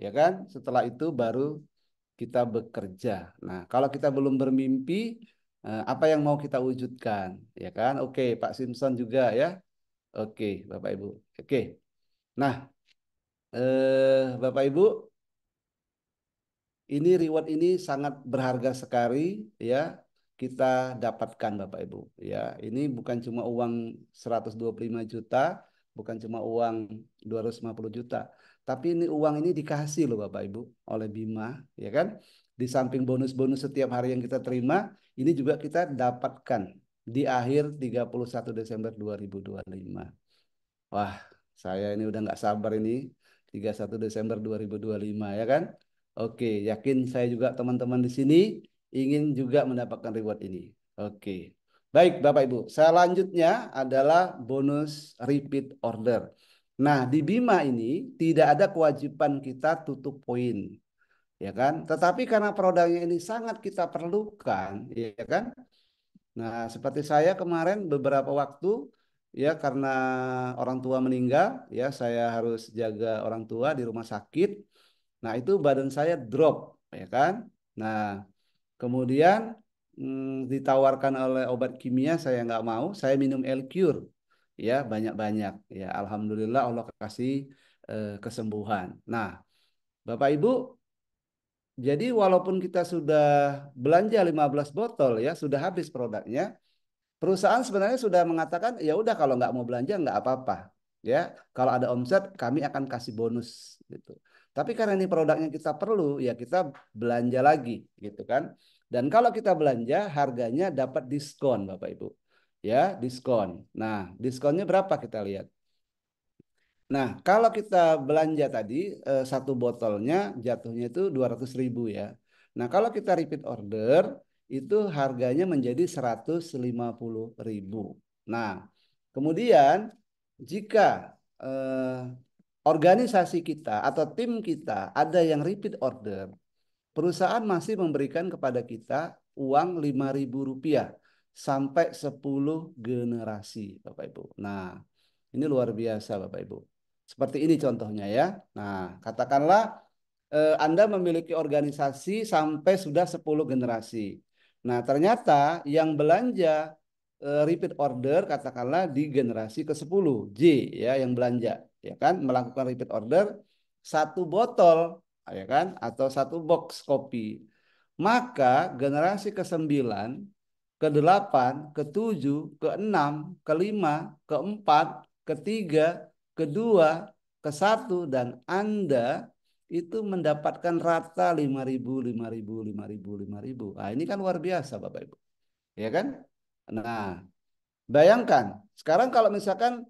ya kan? Setelah itu baru kita bekerja. Nah, kalau kita belum bermimpi, apa yang mau kita wujudkan, ya kan? Oke, Pak Simpson juga ya. Oke, Bapak Ibu. Oke. Nah, Bapak Ibu, ini reward ini sangat berharga sekali ya kita dapatkan Bapak Ibu ya. Ini bukan cuma uang 125 juta, bukan cuma uang 250 juta, tapi ini uang ini dikasih loh Bapak Ibu oleh Bima ya kan. Di samping bonus-bonus setiap hari yang kita terima, ini juga kita dapatkan di akhir 31 Desember 2025. Wah, saya ini udah nggak sabar ini 31 Desember 2025 ya kan? Oke, yakin saya juga teman-teman di sini ingin juga mendapatkan reward ini. Oke. Baik, Bapak Ibu. Selanjutnya adalah bonus repeat order. Nah, di Bima ini tidak ada kewajiban kita tutup poin, ya kan? Tetapi karena produknya ini sangat kita perlukan, ya kan? Nah, seperti saya kemarin beberapa waktu ya karena orang tua meninggal, ya saya harus jaga orang tua di rumah sakit. Nah, itu badan saya drop, ya kan? Nah, kemudian ditawarkan oleh obat kimia saya nggak mau, saya minum L-Cure, ya banyak-banyak. Ya, alhamdulillah Allah kasih kesembuhan. Nah, Bapak Ibu, jadi walaupun kita sudah belanja 15 botol ya, sudah habis produknya. Perusahaan sebenarnya sudah mengatakan ya udah kalau nggak mau belanja nggak apa-apa ya. Kalau ada omset kami akan kasih bonus gitu. Tapi karena ini produknya kita perlu ya kita belanja lagi gitu kan. Dan kalau kita belanja harganya dapat diskon Bapak Ibu. Ya, diskon. Nah, diskonnya berapa kita lihat. Nah, kalau kita belanja tadi satu botolnya jatuhnya itu 200.000 ya. Nah, kalau kita repeat order itu harganya menjadi 150.000. Nah, kemudian jika organisasi kita atau tim kita ada yang repeat order, perusahaan masih memberikan kepada kita uang Rp5.000 sampai 10 generasi, Bapak Ibu. Nah, ini luar biasa, Bapak Ibu. Seperti ini contohnya ya. Nah, katakanlah Anda memiliki organisasi sampai sudah 10 generasi. Nah, ternyata yang belanja repeat order katakanlah di generasi ke-10 J ya yang belanja ya kan melakukan repeat order satu botol ya kan atau satu box kopi. Maka generasi ke-9, ke-8, ke-7, ke-6, ke-5, ke-4, ke-3, ke-2, ke-1 dan Anda itu mendapatkan rata 5.000, 5.000, 5.000, 5.000. Nah, ini kan luar biasa Bapak Ibu. Ya kan? Nah, bayangkan sekarang kalau misalkan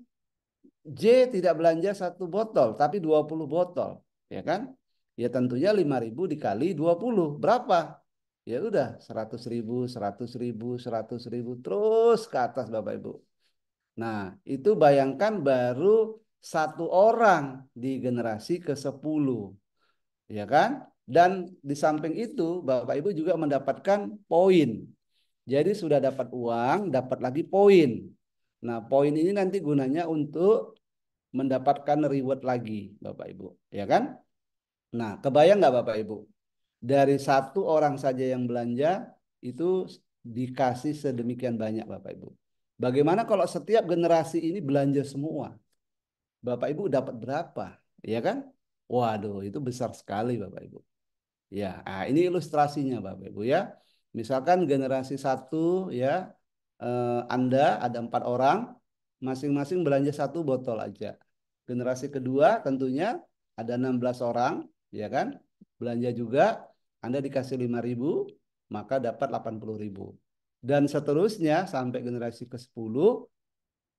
J tidak belanja satu botol tapi 20 botol, ya kan? Ya tentunya 5.000 dikali 20 berapa? Ya udah 100.000, 100.000, 100.000 terus ke atas Bapak Ibu. Nah, itu bayangkan baru satu orang di generasi ke-10, ya kan? Dan di samping itu Bapak Ibu juga mendapatkan poin. Jadi sudah dapat uang, dapat lagi poin. Nah, poin ini nanti gunanya untuk mendapatkan reward lagi, Bapak Ibu. Ya kan? Nah, kebayang nggak Bapak Ibu? Dari satu orang saja yang belanja, itu dikasih sedemikian banyak Bapak Ibu. Bagaimana kalau setiap generasi ini belanja semua? Bapak Ibu dapat berapa? Ya kan? Waduh, itu besar sekali Bapak Ibu. Ya, ini ilustrasinya Bapak Ibu ya. Misalkan generasi satu ya, Anda ada 4 orang, masing-masing belanja 1 botol aja. Generasi kedua tentunya ada 16 orang, ya kan? Belanja juga, Anda dikasih 5.000, maka dapat 80.000. Dan seterusnya sampai generasi ke-10,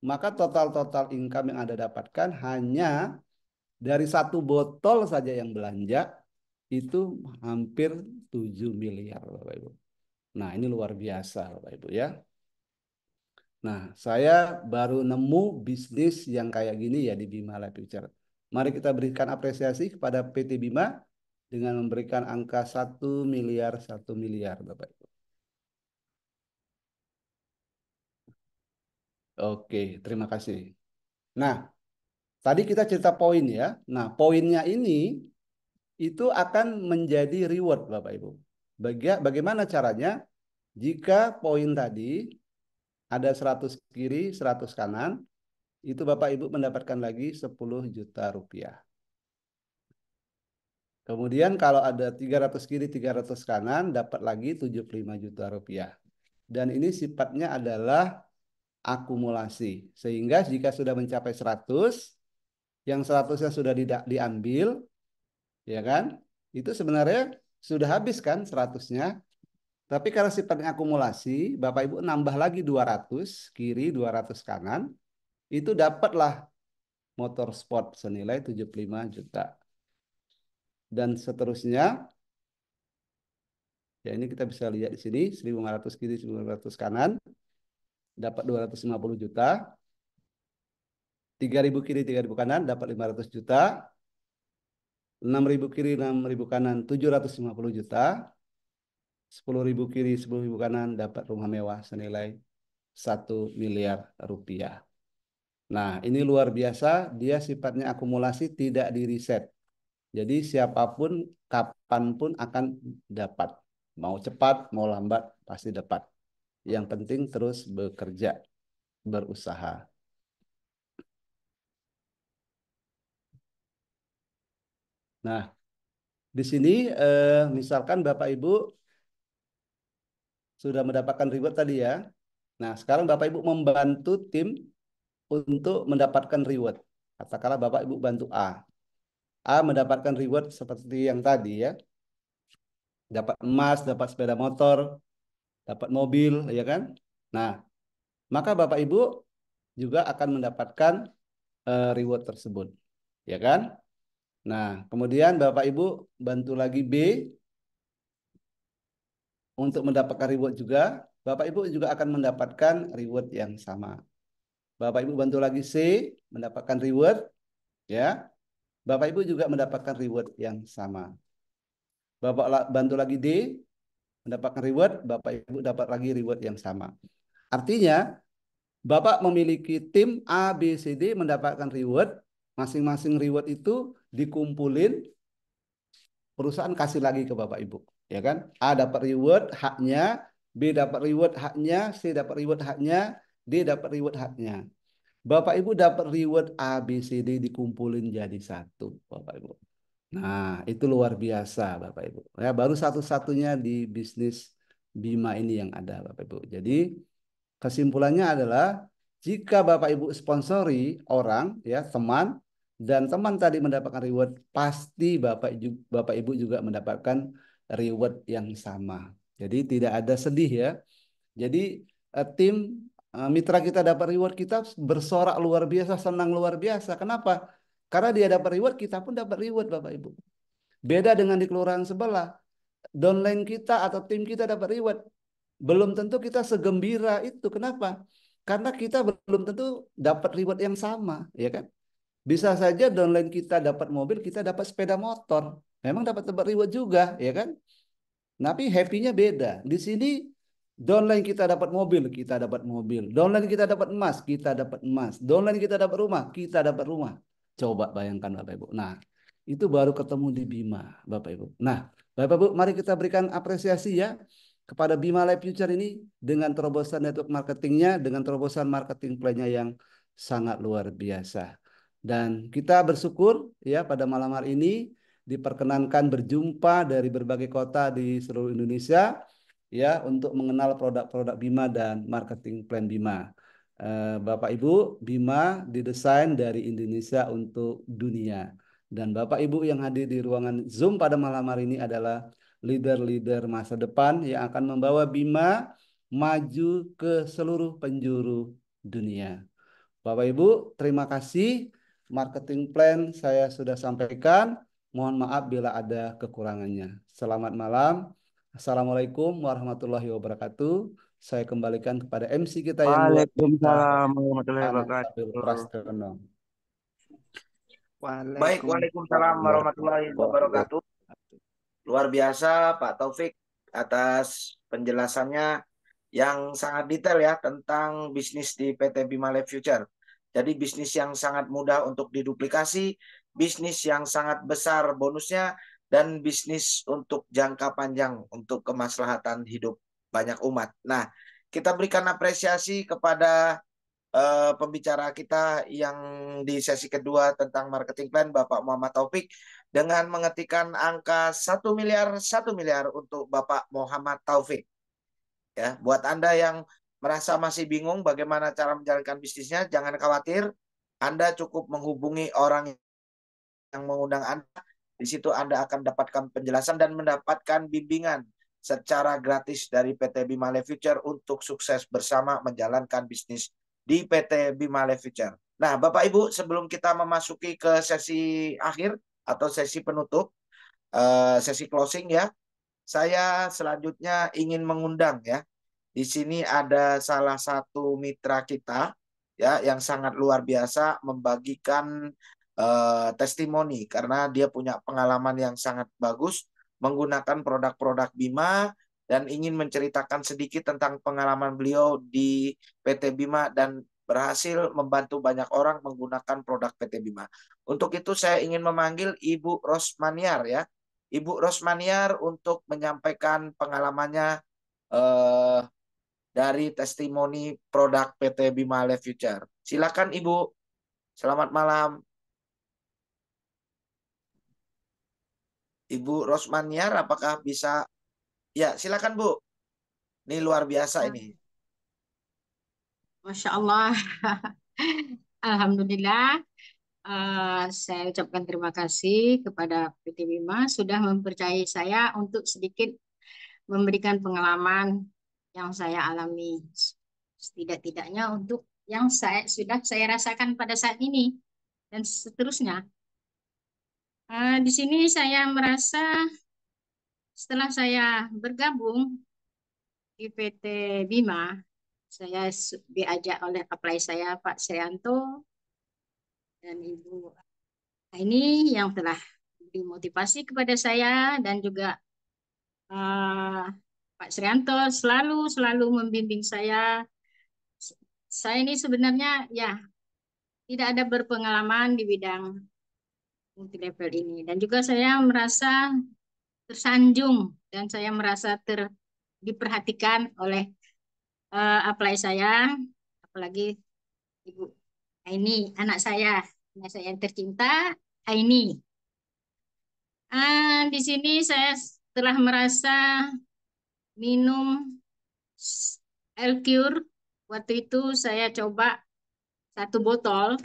maka total-total income yang Anda dapatkan hanya dari 1 botol saja yang belanja itu hampir 7 miliar Bapak Ibu. Nah, ini luar biasa Bapak Ibu ya. Nah, saya baru nemu bisnis yang kayak gini ya di Bima Life Future. Mari kita berikan apresiasi kepada PT Bima dengan memberikan angka 1 miliar, 1 miliar Bapak Ibu. Oke, terima kasih. Nah, tadi kita cerita poin ya. Nah, poinnya ini itu akan menjadi reward Bapak Ibu. Bagaimana caranya? Jika poin tadi ada 100 kiri, 100 kanan, itu Bapak Ibu mendapatkan lagi 10 juta rupiah. Kemudian kalau ada 300 kiri, 300 kanan, dapat lagi 75 juta rupiah. Dan ini sifatnya adalah akumulasi. Sehingga jika sudah mencapai 100, yang 100-nya sudah diambil, ya kan? Itu sebenarnya sudah habis kan 100-nya. Tapi karena sifatnya akumulasi, Bapak Ibu nambah lagi 200 kiri, 200 kanan, itu dapatlah motor sport senilai 75 juta. Dan seterusnya, ya ini kita bisa lihat di sini, 1.500 kiri, 1.500 kanan, dapat 250 juta. 3.000 kiri, 3.000 kanan, dapat 500 juta. 6.000 kiri, 6.000 kanan, 750 juta. 10.000 kiri, 10.000 kanan, dapat rumah mewah senilai 1 miliar rupiah. Nah, ini luar biasa, dia sifatnya akumulasi, tidak di reset. Jadi siapapun, kapanpun akan dapat. Mau cepat, mau lambat, pasti dapat. Yang penting terus bekerja, berusaha. Nah, di sini misalkan Bapak Ibu sudah mendapatkan reward tadi ya. Nah, sekarang Bapak Ibu membantu tim untuk mendapatkan reward. Katakanlah Bapak Ibu bantu A. A mendapatkan reward seperti yang tadi ya. Dapat emas, dapat sepeda motor, dapat mobil, ya kan? Nah, maka Bapak Ibu juga akan mendapatkan reward tersebut, ya kan? Nah, kemudian Bapak Ibu bantu lagi B untuk mendapatkan reward juga. Bapak Ibu juga akan mendapatkan reward yang sama. Bapak Ibu bantu lagi C mendapatkan reward, ya. Bapak Ibu juga mendapatkan reward yang sama. Bapak bantu lagi D mendapatkan reward, Bapak Ibu dapat lagi reward yang sama. Artinya, Bapak memiliki tim A, B, C, D mendapatkan reward, masing-masing reward itu dikumpulin, perusahaan kasih lagi ke Bapak Ibu, ya kan? A dapat reward haknya, B dapat reward haknya, C dapat reward haknya, D dapat reward haknya. Bapak Ibu dapat reward A, B, C, D dikumpulin jadi satu, Bapak Ibu. Nah, itu luar biasa, Bapak Ibu. Ya, baru satu-satunya di bisnis Bima ini yang ada, Bapak Ibu. Jadi, kesimpulannya adalah jika Bapak Ibu sponsori orang, ya teman, dan teman tadi mendapatkan reward, pasti Bapak Ibu juga mendapatkan reward yang sama. Jadi tidak ada sedih ya. Jadi tim mitra kita dapat reward, kita bersorak luar biasa, senang luar biasa. Kenapa? Karena dia dapat reward, kita pun dapat reward Bapak Ibu. Beda dengan di kelurahan sebelah. Downline kita atau tim kita dapat reward. Belum tentu kita segembira itu. Kenapa? Karena kita belum tentu dapat reward yang sama, ya kan? Bisa saja downline kita dapat mobil, kita dapat sepeda motor. Memang dapat reward juga, ya kan? Tapi happy-nya beda. Di sini Downline kita dapat mobil, kita dapat mobil. Downline kita dapat emas, kita dapat emas. Downline kita dapat rumah, kita dapat rumah. Coba bayangkan Bapak Ibu. Nah, itu baru ketemu di Bima, Bapak Ibu. Nah, Bapak Ibu, mari kita berikan apresiasi ya kepada Bima Life Future ini dengan terobosan network marketingnya, dengan terobosan marketing plan-nya yang sangat luar biasa. Dan kita bersyukur ya pada malam hari ini diperkenankan berjumpa dari berbagai kota di seluruh Indonesia ya untuk mengenal produk-produk Bima dan marketing plan Bima. Bapak Ibu, Bima didesain dari Indonesia untuk dunia. Dan Bapak Ibu yang hadir di ruangan Zoom pada malam hari ini adalah leader-leader masa depan yang akan membawa Bima maju ke seluruh penjuru dunia. Bapak Ibu, terima kasih. Marketing plan saya sudah sampaikan. Mohon maaf bila ada kekurangannya. Selamat malam. Assalamualaikum warahmatullahi wabarakatuh. Saya kembalikan kepada MC kita yang luar biasa, Waalaikumsalam warahmatullahi Anak Sabil wabarakatuh. Prastono. Baik, Waalaikumsalam Waalaikumsalam warahmatullahi Warahmatullahi wabarakatuh. wabarakatuh. Luar biasa Pak Taufik atas penjelasannya yang sangat detail ya tentang bisnis di PT Bima Life Future. Jadi bisnis yang sangat mudah untuk diduplikasi, bisnis yang sangat besar bonusnya, dan bisnis untuk jangka panjang untuk kemaslahatan hidup banyak umat. Nah, kita berikan apresiasi kepada pembicara kita yang di sesi kedua tentang marketing plan, Bapak Muhammad Taufik, dengan mengetikkan angka 1 miliar untuk Bapak Muhammad Taufik. Ya, buat Anda yang merasa masih bingung bagaimana cara menjalankan bisnisnya, jangan khawatir. Anda cukup menghubungi orang yang mengundang Anda. Di situ Anda akan dapatkan penjelasan dan mendapatkan bimbingan secara gratis dari PT Bima Life Future untuk sukses bersama menjalankan bisnis di PT Bima Life Future. Nah, Bapak Ibu, sebelum kita memasuki ke sesi akhir atau sesi penutup, sesi closing ya, saya selanjutnya ingin mengundang ya. Di sini ada salah satu mitra kita ya yang sangat luar biasa membagikan testimoni karena dia punya pengalaman yang sangat bagus menggunakan produk-produk Bima dan ingin menceritakan sedikit tentang pengalaman beliau di PT Bima dan berhasil membantu banyak orang menggunakan produk PT Bima. Untuk itu saya ingin memanggil Ibu Rosmaniar ya. Ibu Rosmaniar untuk menyampaikan pengalamannya eh, dari testimoni produk PT Bima Life Future. Silakan Ibu. Selamat malam. Ibu Rosmaniar, apakah bisa? Ya, silakan Bu. Ini luar biasa ini. Masya Allah. Alhamdulillah. Saya ucapkan terima kasih kepada PT Bima sudah mempercayai saya untuk sedikit memberikan pengalaman yang saya alami. Setidak-tidaknya untuk yang sudah saya rasakan pada saat ini dan seterusnya. Di sini saya merasa setelah saya bergabung di PT Bima, saya diajak oleh apply saya Pak Srianto dan Ibu ini yang telah dimotivasi kepada saya dan juga eh, Pak Srianto selalu membimbing saya. Saya ini sebenarnya ya tidak ada berpengalaman di bidang multi level ini dan juga saya merasa tersanjung dan saya merasa diperhatikan oleh apply saya, apalagi Ibu Aini, anak saya yang tercinta, Aini. Di sini saya telah merasa minum L-Cure. Waktu itu saya coba satu botol.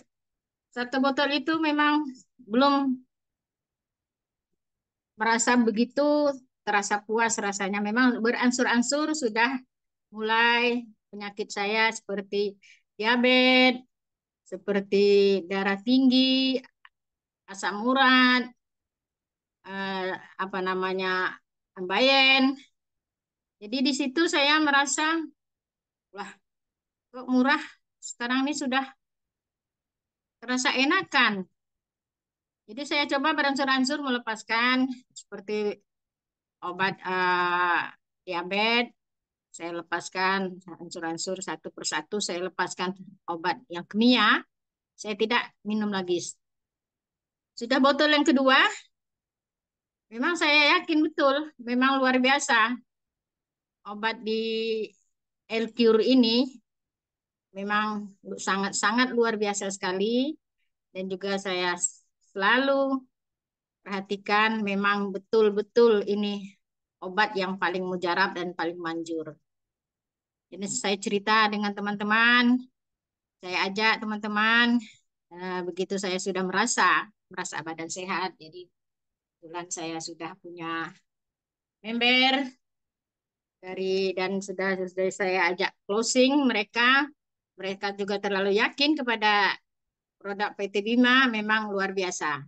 Satu botol itu memang belum merasa begitu terasa puas rasanya. Memang beransur-ansur sudah mulai penyakit saya seperti diabetes, seperti darah tinggi, asam urat, eh, apa namanya, ambeien. Jadi di situ saya merasa, wah, kok murah. Sekarang ini sudah terasa enakan. Jadi saya coba beransur-ansur melepaskan seperti obat diabetes, Saya lepaskan angsur-angsur satu persatu, saya lepaskan obat yang kimia, saya tidak minum lagi. Sudah botol yang kedua, memang saya yakin betul, memang luar biasa. Obat di L-Cure ini memang sangat-sangat luar biasa sekali. Dan juga saya selalu perhatikan memang betul-betul ini obat yang paling mujarab dan paling manjur. Jadi saya cerita dengan teman-teman, saya ajak teman-teman, begitu saya sudah merasa badan sehat. Jadi kebetulan saya sudah punya member dan sudah saya ajak closing mereka. Mereka juga terlalu yakin kepada produk PT Bima, memang luar biasa.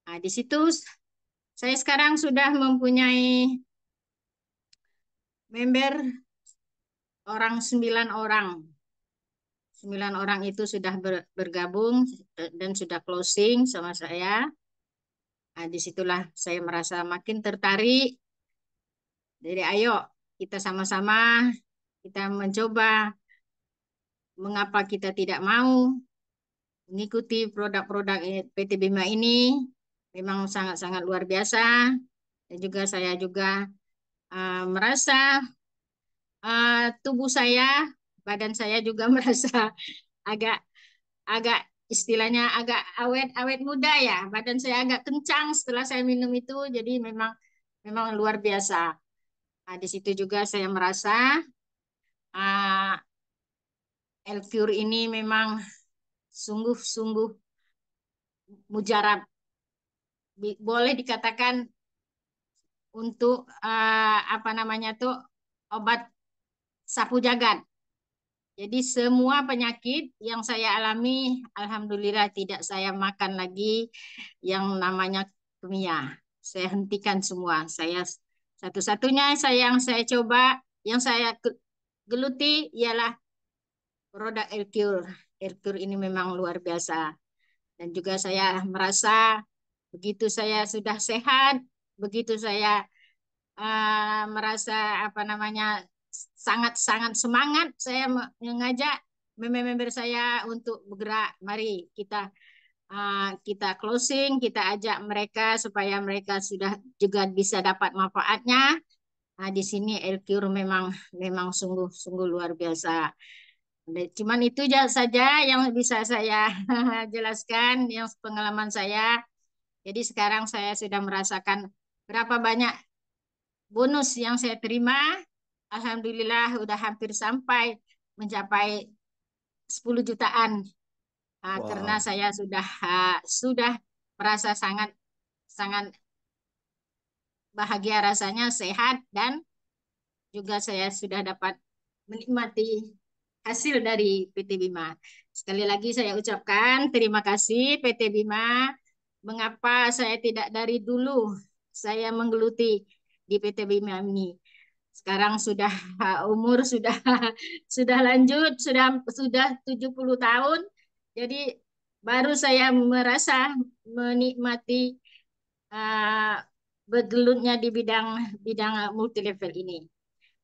Nah, di situ saya sekarang sudah mempunyai member 9 orang. 9 orang itu sudah bergabung dan sudah closing sama saya. Nah, disitulah saya merasa makin tertarik. Jadi ayo kita sama-sama kita mencoba mengapa kita tidak mau mengikuti produk-produk PT Bima ini. Memang sangat-sangat luar biasa. Dan juga saya juga merasa tubuh saya, badan saya juga merasa agak agak istilahnya agak awet muda ya. Badan saya agak kencang setelah saya minum itu. Jadi memang luar biasa. Nah, di situ juga saya merasa uh, L-Cure ini memang sungguh-sungguh mujarab. Boleh dikatakan untuk apa namanya tuh obat sapu jagat. Jadi semua penyakit yang saya alami, alhamdulillah tidak saya makan lagi yang namanya kimia. Saya hentikan semua. Saya satu-satunya yang saya coba, yang saya geluti ialah produk L-Cure. L-Cure ini memang luar biasa. Dan juga saya merasa begitu saya sudah sehat, begitu saya merasa apa namanya sangat-sangat semangat, saya mengajak member-member saya untuk bergerak. Mari kita closing, kita ajak mereka supaya mereka sudah juga bisa dapat manfaatnya. Nah, di sini L-Cure memang sungguh-sungguh luar biasa. Cuman itu saja yang bisa saya jelaskan, yang pengalaman saya. Jadi sekarang saya sudah merasakan berapa banyak bonus yang saya terima. Alhamdulillah udah hampir sampai mencapai 10 jutaan. Karena Wow. saya sudah merasa sangat sangat bahagia rasanya, sehat, dan juga saya sudah dapat menikmati hasil dari PT Bima. Sekali lagi saya ucapkan terima kasih PT Bima. Mengapa saya tidak dari dulu saya menggeluti di PT Bima ini? Sekarang sudah umur sudah lanjut, sudah 70 tahun. Jadi baru saya merasa menikmati uh, bergelutnya di bidang multi level ini.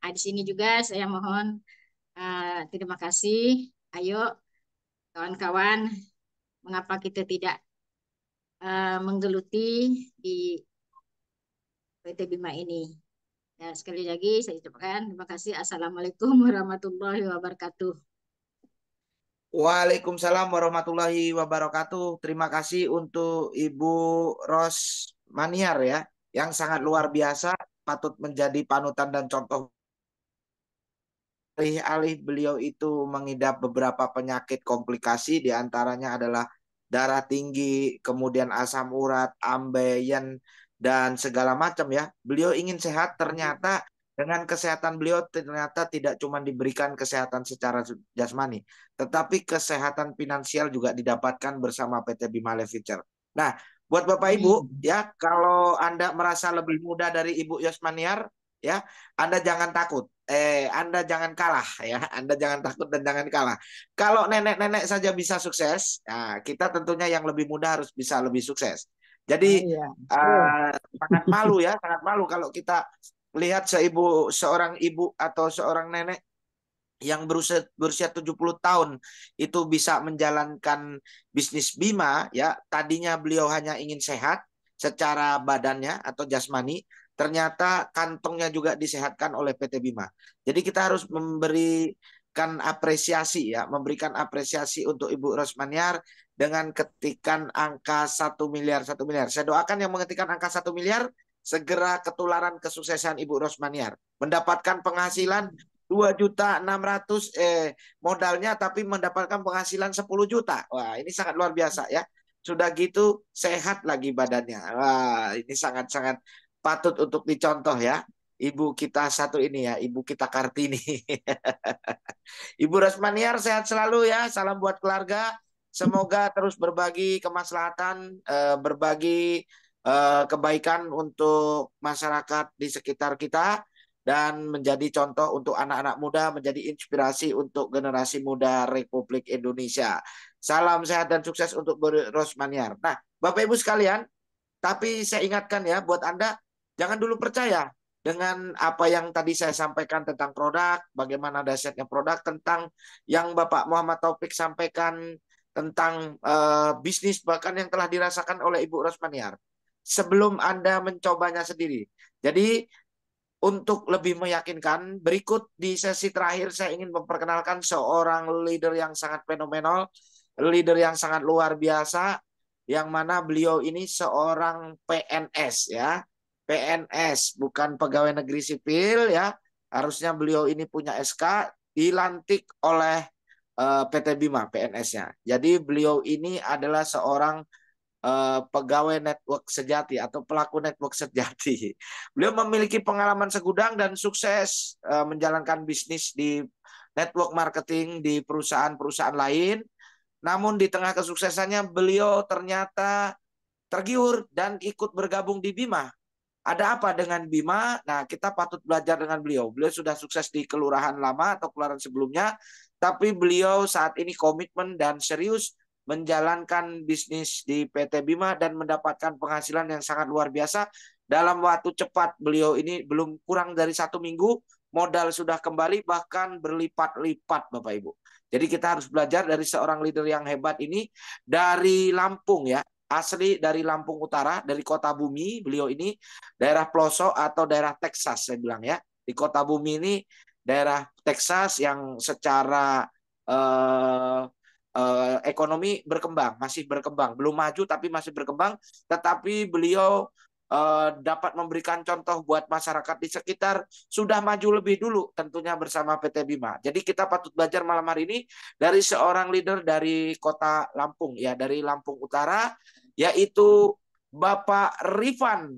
Nah, di sini juga saya mohon terima kasih. Ayo kawan-kawan, mengapa kita tidak menggeluti di PT Bima ini? Ya, sekali lagi saya ucapkan terima kasih. Assalamualaikum warahmatullahi wabarakatuh. Waalaikumsalam warahmatullahi wabarakatuh. Terima kasih untuk Ibu Ros Maniar ya, yang sangat luar biasa, patut menjadi panutan dan contoh. Alih-alih beliau itu mengidap beberapa penyakit komplikasi, diantaranya adalah darah tinggi, kemudian asam urat, ambeien, dan segala macam ya. Beliau ingin sehat, ternyata dengan kesehatan beliau ternyata tidak cuma diberikan kesehatan secara jasmani, tetapi kesehatan finansial juga didapatkan bersama PT Bima Life Future. Nah, buat Bapak Ibu ya, kalau Anda merasa lebih muda dari Ibu Yosmaniar ya, Anda jangan takut. Anda jangan kalah ya. Anda jangan takut dan jangan kalah. Kalau nenek-nenek saja bisa sukses, nah, kita tentunya yang lebih muda harus bisa lebih sukses. Jadi sangat malu ya, sangat malu kalau kita melihat seorang ibu atau seorang nenek yang berusia 70 tahun itu bisa menjalankan bisnis Bima, ya tadinya beliau hanya ingin sehat secara badannya atau jasmani, ternyata kantongnya juga disehatkan oleh PT Bima. Jadi kita harus memberikan apresiasi, ya, memberikan apresiasi untuk Ibu Rosmaniar dengan ketikan angka 1 miliar, 1 miliar. Saya doakan yang mengetikkan angka 1 miliar segera ketularan kesuksesan Ibu Rosmaniar, mendapatkan penghasilan 2.600.000 modalnya, tapi mendapatkan penghasilan 10 juta. Wah, ini sangat luar biasa ya. Sudah gitu sehat lagi badannya. Wah, ini sangat-sangat patut untuk dicontoh ya. Ibu kita satu ini ya, Ibu kita Kartini. Ibu Rosmaniar sehat selalu ya. Salam buat keluarga. Semoga terus berbagi kemaslahatan, berbagi kebaikan untuk masyarakat di sekitar kita, dan menjadi contoh untuk anak-anak muda, menjadi inspirasi untuk generasi muda Republik Indonesia. Salam sehat dan sukses untuk Bu Rosmaniar. Nah, Bapak Ibu sekalian, tapi saya ingatkan ya, buat Anda, jangan dulu percaya dengan apa yang tadi saya sampaikan tentang produk, bagaimana dasarnya produk, tentang yang Bapak Muhammad Taufik sampaikan tentang bisnis bahkan yang telah dirasakan oleh Ibu Rosmaniar, sebelum Anda mencobanya sendiri. Jadi untuk lebih meyakinkan, berikut di sesi terakhir saya ingin memperkenalkan seorang leader yang sangat fenomenal, leader yang sangat luar biasa, yang mana beliau ini seorang PNS ya. PNS, bukan pegawai negeri sipil ya. Harusnya beliau ini punya SK, dilantik oleh PT Bima PNS-nya. Jadi beliau ini adalah seorang pegawai network sejati atau pelaku network sejati. Beliau memiliki pengalaman segudang dan sukses menjalankan bisnis di network marketing di perusahaan-perusahaan lain. Namun di tengah kesuksesannya beliau ternyata tergiur dan ikut bergabung di Bima. Ada apa dengan Bima? Nah, kita patut belajar dengan beliau. Beliau sudah sukses di kelurahan lama atau kelurahan sebelumnya, tapi beliau saat ini komitmen dan serius menjalankan bisnis di PT Bima dan mendapatkan penghasilan yang sangat luar biasa. Dalam waktu cepat, beliau ini belum kurang dari 1 minggu, modal sudah kembali, bahkan berlipat-lipat, Bapak Ibu. Jadi kita harus belajar dari seorang leader yang hebat ini, dari Lampung ya, asli dari Lampung Utara, dari Kota Bumi. Beliau ini daerah pelosok atau daerah Texas, saya bilang ya. Di Kota Bumi ini daerah Texas yang secara ekonomi berkembang, masih berkembang, belum maju tapi masih berkembang. Tetapi beliau dapat memberikan contoh buat masyarakat di sekitar, sudah maju lebih dulu tentunya bersama PT Bima. Jadi kita patut belajar malam hari ini dari seorang leader dari Kota Lampung ya, dari Lampung Utara, yaitu Bapak Rifan.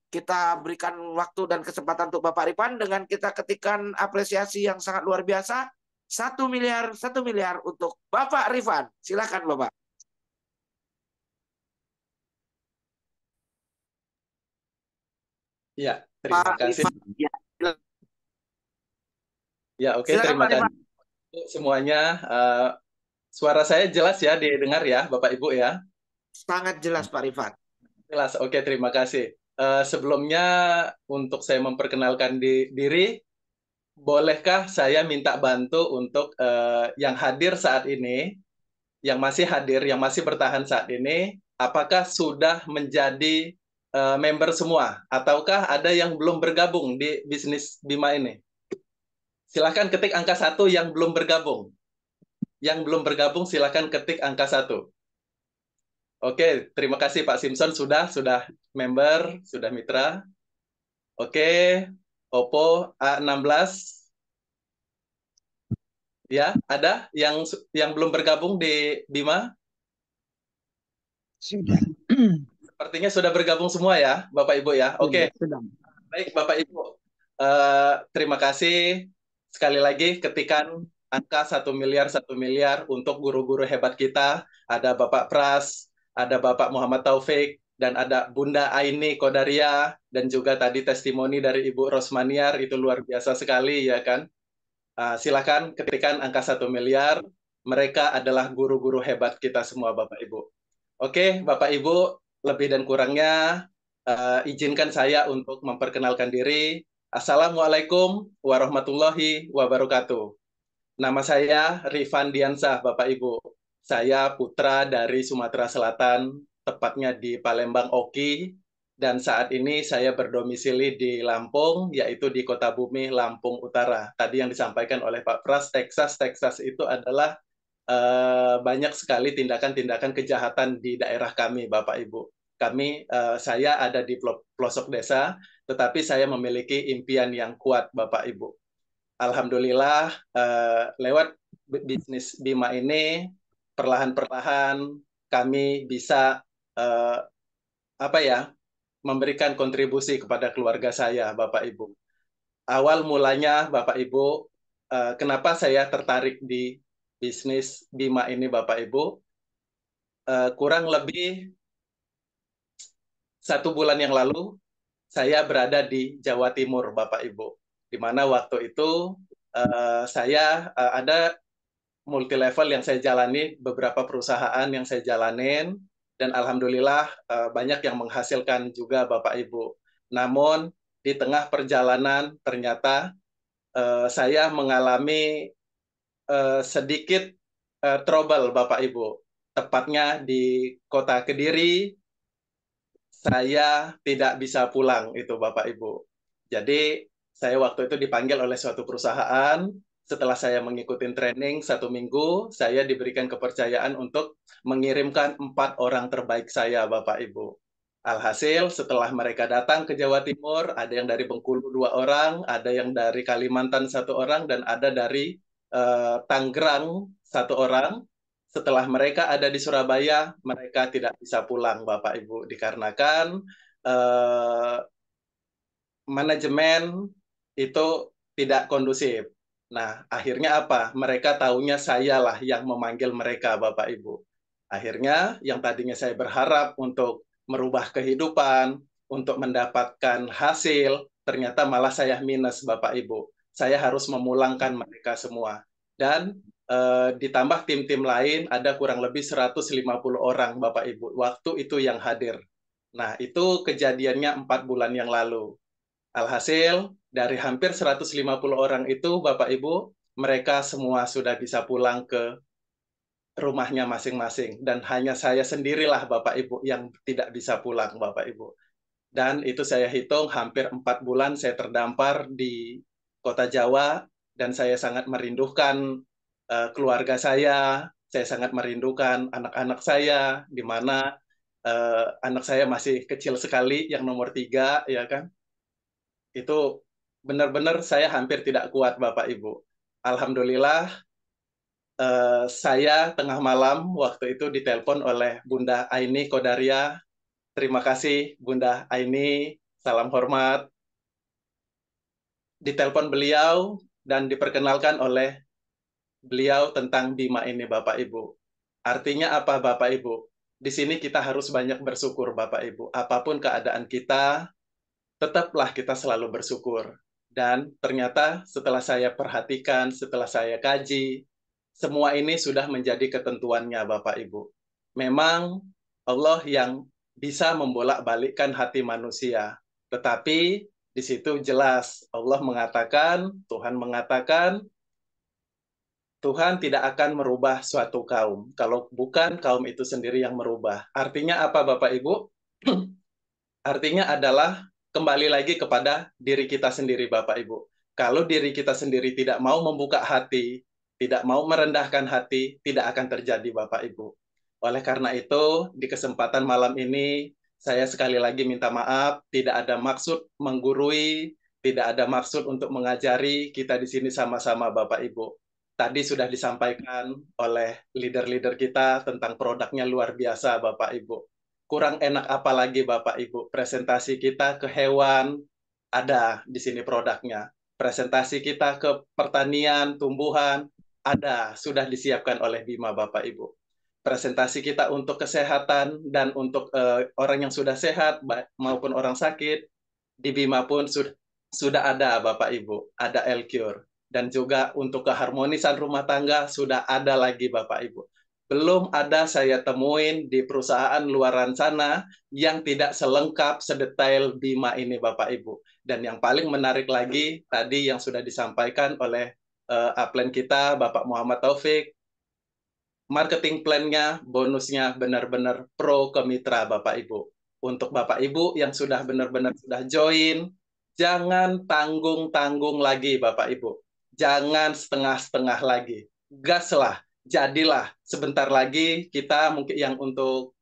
Kita berikan waktu dan kesempatan untuk Bapak Rifan dengan kita ketikan apresiasi yang sangat luar biasa. 1 miliar, 1 miliar untuk Bapak Rifan. Silakan Bapak. Ya, terima Pak kasih. Rifan. Ya, Ya, oke, silakan terima Pak Rifan. kasih semuanya. Suara saya jelas ya, didengar ya, Bapak Ibu ya. Sangat jelas Pak Rifan. Jelas, oke, terima kasih. Sebelumnya untuk saya memperkenalkan diri, bolehkah saya minta bantu untuk yang hadir saat ini, yang masih hadir, yang masih bertahan saat ini, apakah sudah menjadi member semua, ataukah ada yang belum bergabung di bisnis Bima ini? Silakan ketik angka 1 yang belum bergabung. Yang belum bergabung silakan ketik angka 1. Oke, terima kasih Pak Simpson sudah member, sudah mitra. Oke, Oppo A16. Ya, ada yang belum bergabung di Bima? Sudah. Sepertinya sudah bergabung semua ya, Bapak Ibu ya. Oke, Sudah. baik Bapak Ibu. Terima kasih sekali lagi ketikan angka 1 miliar, 1 miliar untuk guru-guru hebat kita. Ada Bapak Pras, ada Bapak Muhammad Taufik, dan ada Bunda Aini Kodaria, dan juga tadi testimoni dari Ibu Rosmaniar, itu luar biasa sekali ya kan. Silakan ketikan angka 1 miliar. Mereka adalah guru-guru hebat kita semua Bapak Ibu. Oke, Bapak Ibu, lebih dan kurangnya izinkan saya untuk memperkenalkan diri. Assalamualaikum warahmatullahi wabarakatuh. Nama saya Rifan Diansah, Bapak Ibu. Saya putra dari Sumatera Selatan, tepatnya di Palembang Oki, dan saat ini saya berdomisili di Lampung, yaitu di Kota Bumi, Lampung Utara. Tadi yang disampaikan oleh Pak Pras, Texas itu adalah banyak sekali tindakan-tindakan kejahatan di daerah kami, Bapak Ibu. Saya ada di pelosok desa, tetapi saya memiliki impian yang kuat, Bapak Ibu. Alhamdulillah, lewat bisnis Bima ini, perlahan-perlahan kami bisa memberikan kontribusi kepada keluarga saya, Bapak Ibu. Awal mulanya, Bapak Ibu, kenapa saya tertarik di bisnis Bima ini, Bapak Ibu? Kurang lebih 1 bulan yang lalu, saya berada di Jawa Timur, Bapak Ibu. Di mana waktu itu saya ada multi level yang saya jalani, beberapa perusahaan yang saya jalanin, dan alhamdulillah banyak yang menghasilkan juga, Bapak Ibu. Namun di tengah perjalanan ternyata saya mengalami sedikit trouble, Bapak Ibu. Tepatnya di Kota Kediri, saya tidak bisa pulang itu, Bapak Ibu. Jadi saya waktu itu dipanggil oleh suatu perusahaan. Setelah saya mengikuti training 1 minggu, saya diberikan kepercayaan untuk mengirimkan 4 orang terbaik saya, Bapak Ibu. Alhasil setelah mereka datang ke Jawa Timur, ada yang dari Bengkulu 2 orang, ada yang dari Kalimantan 1 orang, dan ada dari Tangerang 1 orang. Setelah mereka ada di Surabaya, mereka tidak bisa pulang, Bapak Ibu, dikarenakan manajemen itu tidak kondusif. Nah, akhirnya apa? Mereka taunya sayalah yang memanggil mereka, Bapak Ibu. Akhirnya, yang tadinya saya berharap untuk merubah kehidupan, untuk mendapatkan hasil, ternyata malah saya minus, Bapak Ibu. Saya harus memulangkan mereka semua. Dan ditambah tim-tim lain, ada kurang lebih 150 orang, Bapak Ibu. Waktu itu yang hadir. Nah, itu kejadiannya 4 bulan yang lalu. Alhasil, dari hampir 150 orang itu, Bapak Ibu, mereka semua sudah bisa pulang ke rumahnya masing-masing. Dan hanya saya sendirilah, Bapak Ibu, yang tidak bisa pulang, Bapak Ibu. Dan itu saya hitung hampir 4 bulan saya terdampar di kota Jawa, dan saya sangat merindukan keluarga saya sangat merindukan anak-anak saya, di mana anak saya masih kecil sekali, yang nomor 3, ya kan? Itu benar-benar saya hampir tidak kuat, Bapak Ibu. Alhamdulillah, saya tengah malam waktu itu ditelepon oleh Bunda Aini Kodaria. Terima kasih, Bunda Aini. Salam hormat. Ditelepon beliau dan diperkenalkan oleh beliau tentang Bima ini, Bapak Ibu. Artinya apa, Bapak Ibu? Di sini kita harus banyak bersyukur, Bapak Ibu. Apapun keadaan kita, tetaplah kita selalu bersyukur. Dan ternyata setelah saya perhatikan, setelah saya kaji, semua ini sudah menjadi ketentuannya, Bapak Ibu. Memang Allah yang bisa membolak-balikkan hati manusia. Tetapi di situ jelas Allah mengatakan, Tuhan mengatakan, Tuhan tidak akan merubah suatu kaum kalau bukan kaum itu sendiri yang merubah. Artinya apa, Bapak Ibu? Artinya adalah kembali lagi kepada diri kita sendiri, Bapak Ibu. Kalau diri kita sendiri tidak mau membuka hati, tidak mau merendahkan hati, tidak akan terjadi, Bapak Ibu. Oleh karena itu, di kesempatan malam ini, saya sekali lagi minta maaf, tidak ada maksud menggurui, tidak ada maksud untuk mengajari, kita di sini sama-sama, Bapak Ibu. Tadi sudah disampaikan oleh leader-leader kita tentang produknya luar biasa, Bapak Ibu. Kurang enak apa lagi, Bapak Ibu? Presentasi kita ke hewan, ada di sini produknya. Presentasi kita ke pertanian, tumbuhan, ada, sudah disiapkan oleh Bima, Bapak Ibu. Presentasi kita untuk kesehatan dan untuk orang yang sudah sehat maupun orang sakit, di Bima pun sudah ada, Bapak Ibu. Ada L-Cure. Dan juga untuk keharmonisan rumah tangga sudah ada lagi, Bapak Ibu. belum ada saya temuin di perusahaan luaran sana yang tidak selengkap, sedetail Bima ini, Bapak Ibu. Dan yang paling menarik lagi, tadi yang sudah disampaikan oleh upline kita, Bapak Muhammad Taufik, marketing plan-nya, bonusnya benar-benar pro ke mitra Bapak Ibu. Untuk Bapak Ibu yang sudah benar-benar sudah join, jangan tanggung-tanggung lagi Bapak Ibu. Jangan setengah-setengah lagi. Gaslah, jadilah. Sebentar lagi kita mungkin yang untuk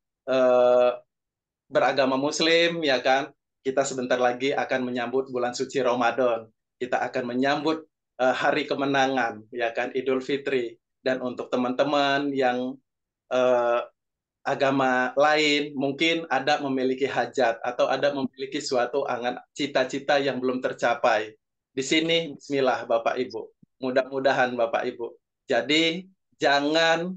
beragama Muslim, ya kan, kita sebentar lagi akan menyambut bulan suci Ramadan. Kita akan menyambut hari kemenangan, ya kan, Idul Fitri. Dan untuk teman-teman yang agama lain, mungkin ada memiliki hajat atau ada memiliki suatu angan cita-cita yang belum tercapai. Di sini, bismillah Bapak Ibu. Mudah-mudahan Bapak Ibu. Jadi, jangan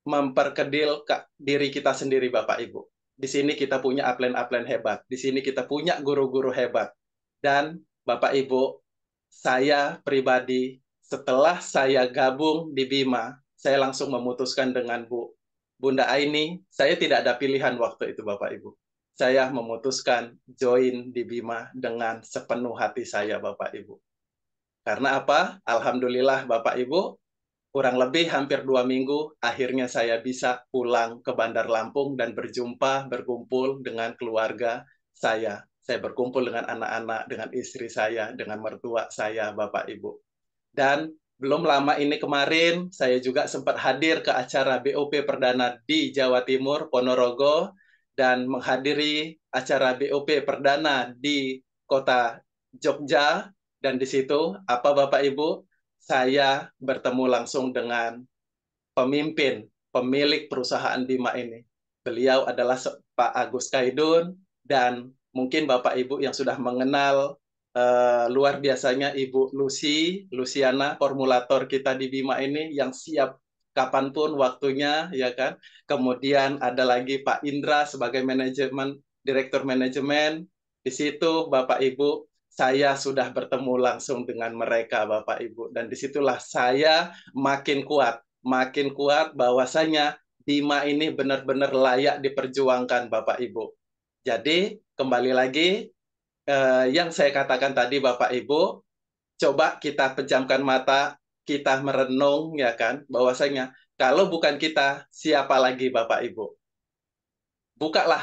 memperkedil diri kita sendiri Bapak Ibu. Di sini kita punya upline-upline hebat. Di sini kita punya guru-guru hebat. Dan Bapak Ibu, saya pribadi, setelah saya gabung di Bima, saya langsung memutuskan dengan Bunda Aini, saya tidak ada pilihan waktu itu Bapak Ibu. Saya memutuskan join di Bima dengan sepenuh hati saya Bapak Ibu. Karena apa? Alhamdulillah Bapak Ibu, kurang lebih hampir 2 minggu, akhirnya saya bisa pulang ke Bandar Lampung dan berkumpul dengan keluarga saya. Saya berkumpul dengan anak-anak, dengan istri saya, dengan mertua saya Bapak Ibu. Dan belum lama ini kemarin, saya juga sempat hadir ke acara BOP Perdana di Jawa Timur, Ponorogo, dan menghadiri acara BOP Perdana di kota Jogja. Dan di situ, apa Bapak Ibu, saya bertemu langsung dengan pemilik perusahaan Bima ini. Beliau adalah Pak Agus Kaidun, dan mungkin Bapak Ibu yang sudah mengenal luar biasanya Ibu Luciana, formulator kita di Bima ini yang siap kapanpun waktunya, ya kan. Kemudian ada lagi Pak Indra sebagai direktur manajemen. Di situ Bapak Ibu, saya sudah bertemu langsung dengan mereka Bapak Ibu, dan disitulah saya makin kuat bahwasanya Bima ini benar-benar layak diperjuangkan Bapak Ibu. Jadi kembali lagi yang saya katakan tadi Bapak Ibu, coba kita pejamkan mata, kita merenung, ya kan, bahwasanya kalau bukan kita, siapa lagi Bapak Ibu? Bukalah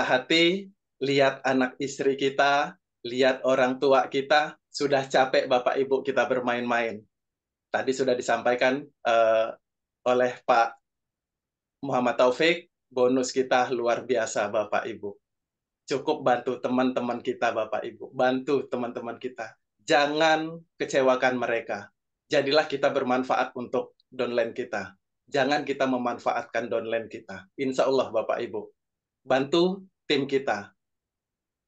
hati, lihat anak istri kita, lihat orang tua kita, sudah capek Bapak Ibu kita bermain-main. Tadi sudah disampaikan oleh Pak Muhammad Taufik, bonus kita luar biasa Bapak Ibu. Cukup bantu teman-teman kita Bapak Ibu, bantu teman-teman kita. Jangan kecewakan mereka. Jadilah kita bermanfaat untuk downline kita. Jangan kita memanfaatkan downline kita. Insya Allah Bapak Ibu, bantu tim kita.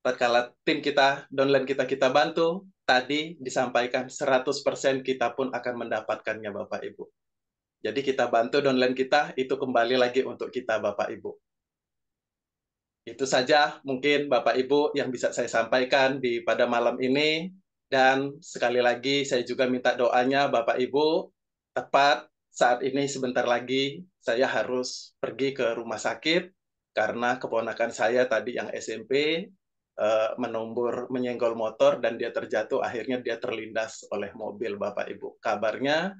Tatkala tim kita, downline kita bantu, tadi disampaikan 100% kita pun akan mendapatkannya Bapak Ibu. Jadi kita bantu downline kita, itu kembali lagi untuk kita Bapak Ibu. Itu saja mungkin Bapak Ibu yang bisa saya sampaikan pada malam ini. Dan sekali lagi saya juga minta doanya Bapak Ibu, tepat saat ini sebentar lagi saya harus pergi ke rumah sakit karena keponakan saya tadi yang SMP menyenggol motor dan dia terjatuh, akhirnya dia terlindas oleh mobil Bapak Ibu. Kabarnya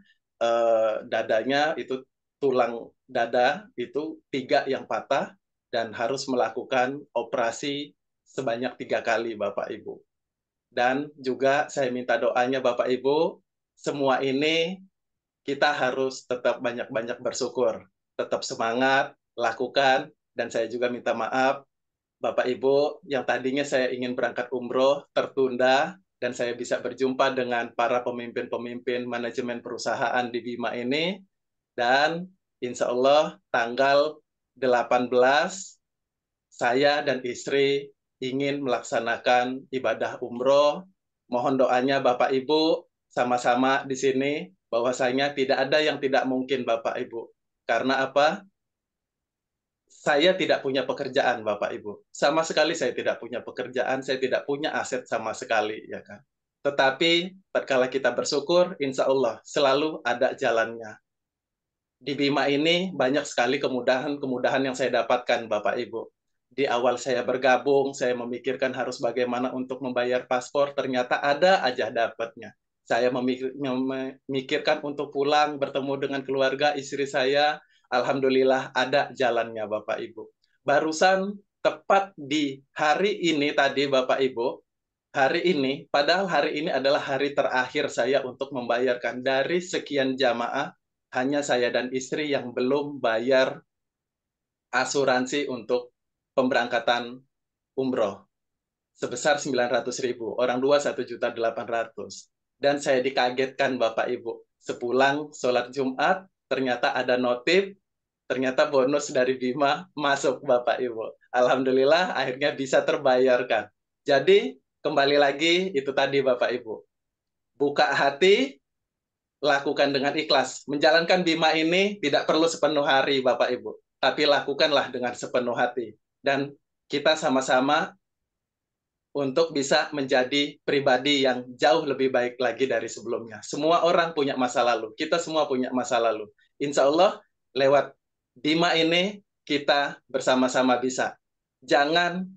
dadanya itu, tulang dada itu 3 yang patah dan harus melakukan operasi sebanyak 3 kali Bapak Ibu. Dan juga saya minta doanya Bapak Ibu, semua ini kita harus tetap banyak-banyak bersyukur, tetap semangat, lakukan, dan saya juga minta maaf Bapak Ibu yang tadinya saya ingin berangkat umroh tertunda dan saya bisa berjumpa dengan para pemimpin-pemimpin manajemen perusahaan di Bima ini, dan insya Allah tanggal 18 saya dan istri ingin melaksanakan ibadah umroh. Mohon doanya Bapak Ibu sama-sama di sini, bahwasanya tidak ada yang tidak mungkin Bapak Ibu. Karena apa? Saya tidak punya pekerjaan Bapak Ibu. Sama sekali saya tidak punya pekerjaan, saya tidak punya aset sama sekali, ya kan. Tetapi tatkala kita bersyukur, insya Allah selalu ada jalannya. Di Bima ini banyak sekali kemudahan-kemudahan yang saya dapatkan, Bapak Ibu. Di awal saya bergabung, saya memikirkan harus bagaimana untuk membayar paspor, ternyata ada aja dapatnya. Saya memikirkan untuk pulang, bertemu dengan keluarga, istri saya, alhamdulillah ada jalannya, Bapak Ibu. Barusan tepat di hari ini tadi, Bapak Ibu, padahal hari ini adalah hari terakhir saya untuk membayarkan dari sekian jamaah, hanya saya dan istri yang belum bayar asuransi untuk pemberangkatan umroh sebesar 900.000, orang dua 1.800.000. Dan saya dikagetkan Bapak Ibu, sepulang sholat Jumat ternyata ada notif, ternyata bonus dari Bima masuk Bapak Ibu. Alhamdulillah akhirnya bisa terbayarkan. Jadi kembali lagi itu tadi Bapak Ibu, buka hati, lakukan dengan ikhlas. Menjalankan Bima ini tidak perlu sepenuh hari, Bapak Ibu, tapi lakukanlah dengan sepenuh hati. Dan kita sama-sama untuk bisa menjadi pribadi yang jauh lebih baik lagi dari sebelumnya. Semua orang punya masa lalu, kita semua punya masa lalu. Insya Allah, lewat Bima ini, kita bersama-sama bisa. Jangan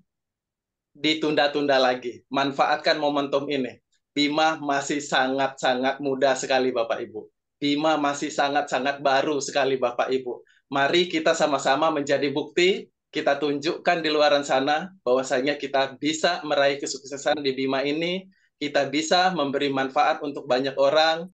ditunda-tunda lagi. Manfaatkan momentum ini. Bima masih sangat-sangat muda sekali Bapak Ibu. Bima masih sangat-sangat baru sekali Bapak Ibu. Mari kita sama-sama menjadi bukti, kita tunjukkan di luaran sana bahwasanya kita bisa meraih kesuksesan di Bima ini, kita bisa memberi manfaat untuk banyak orang,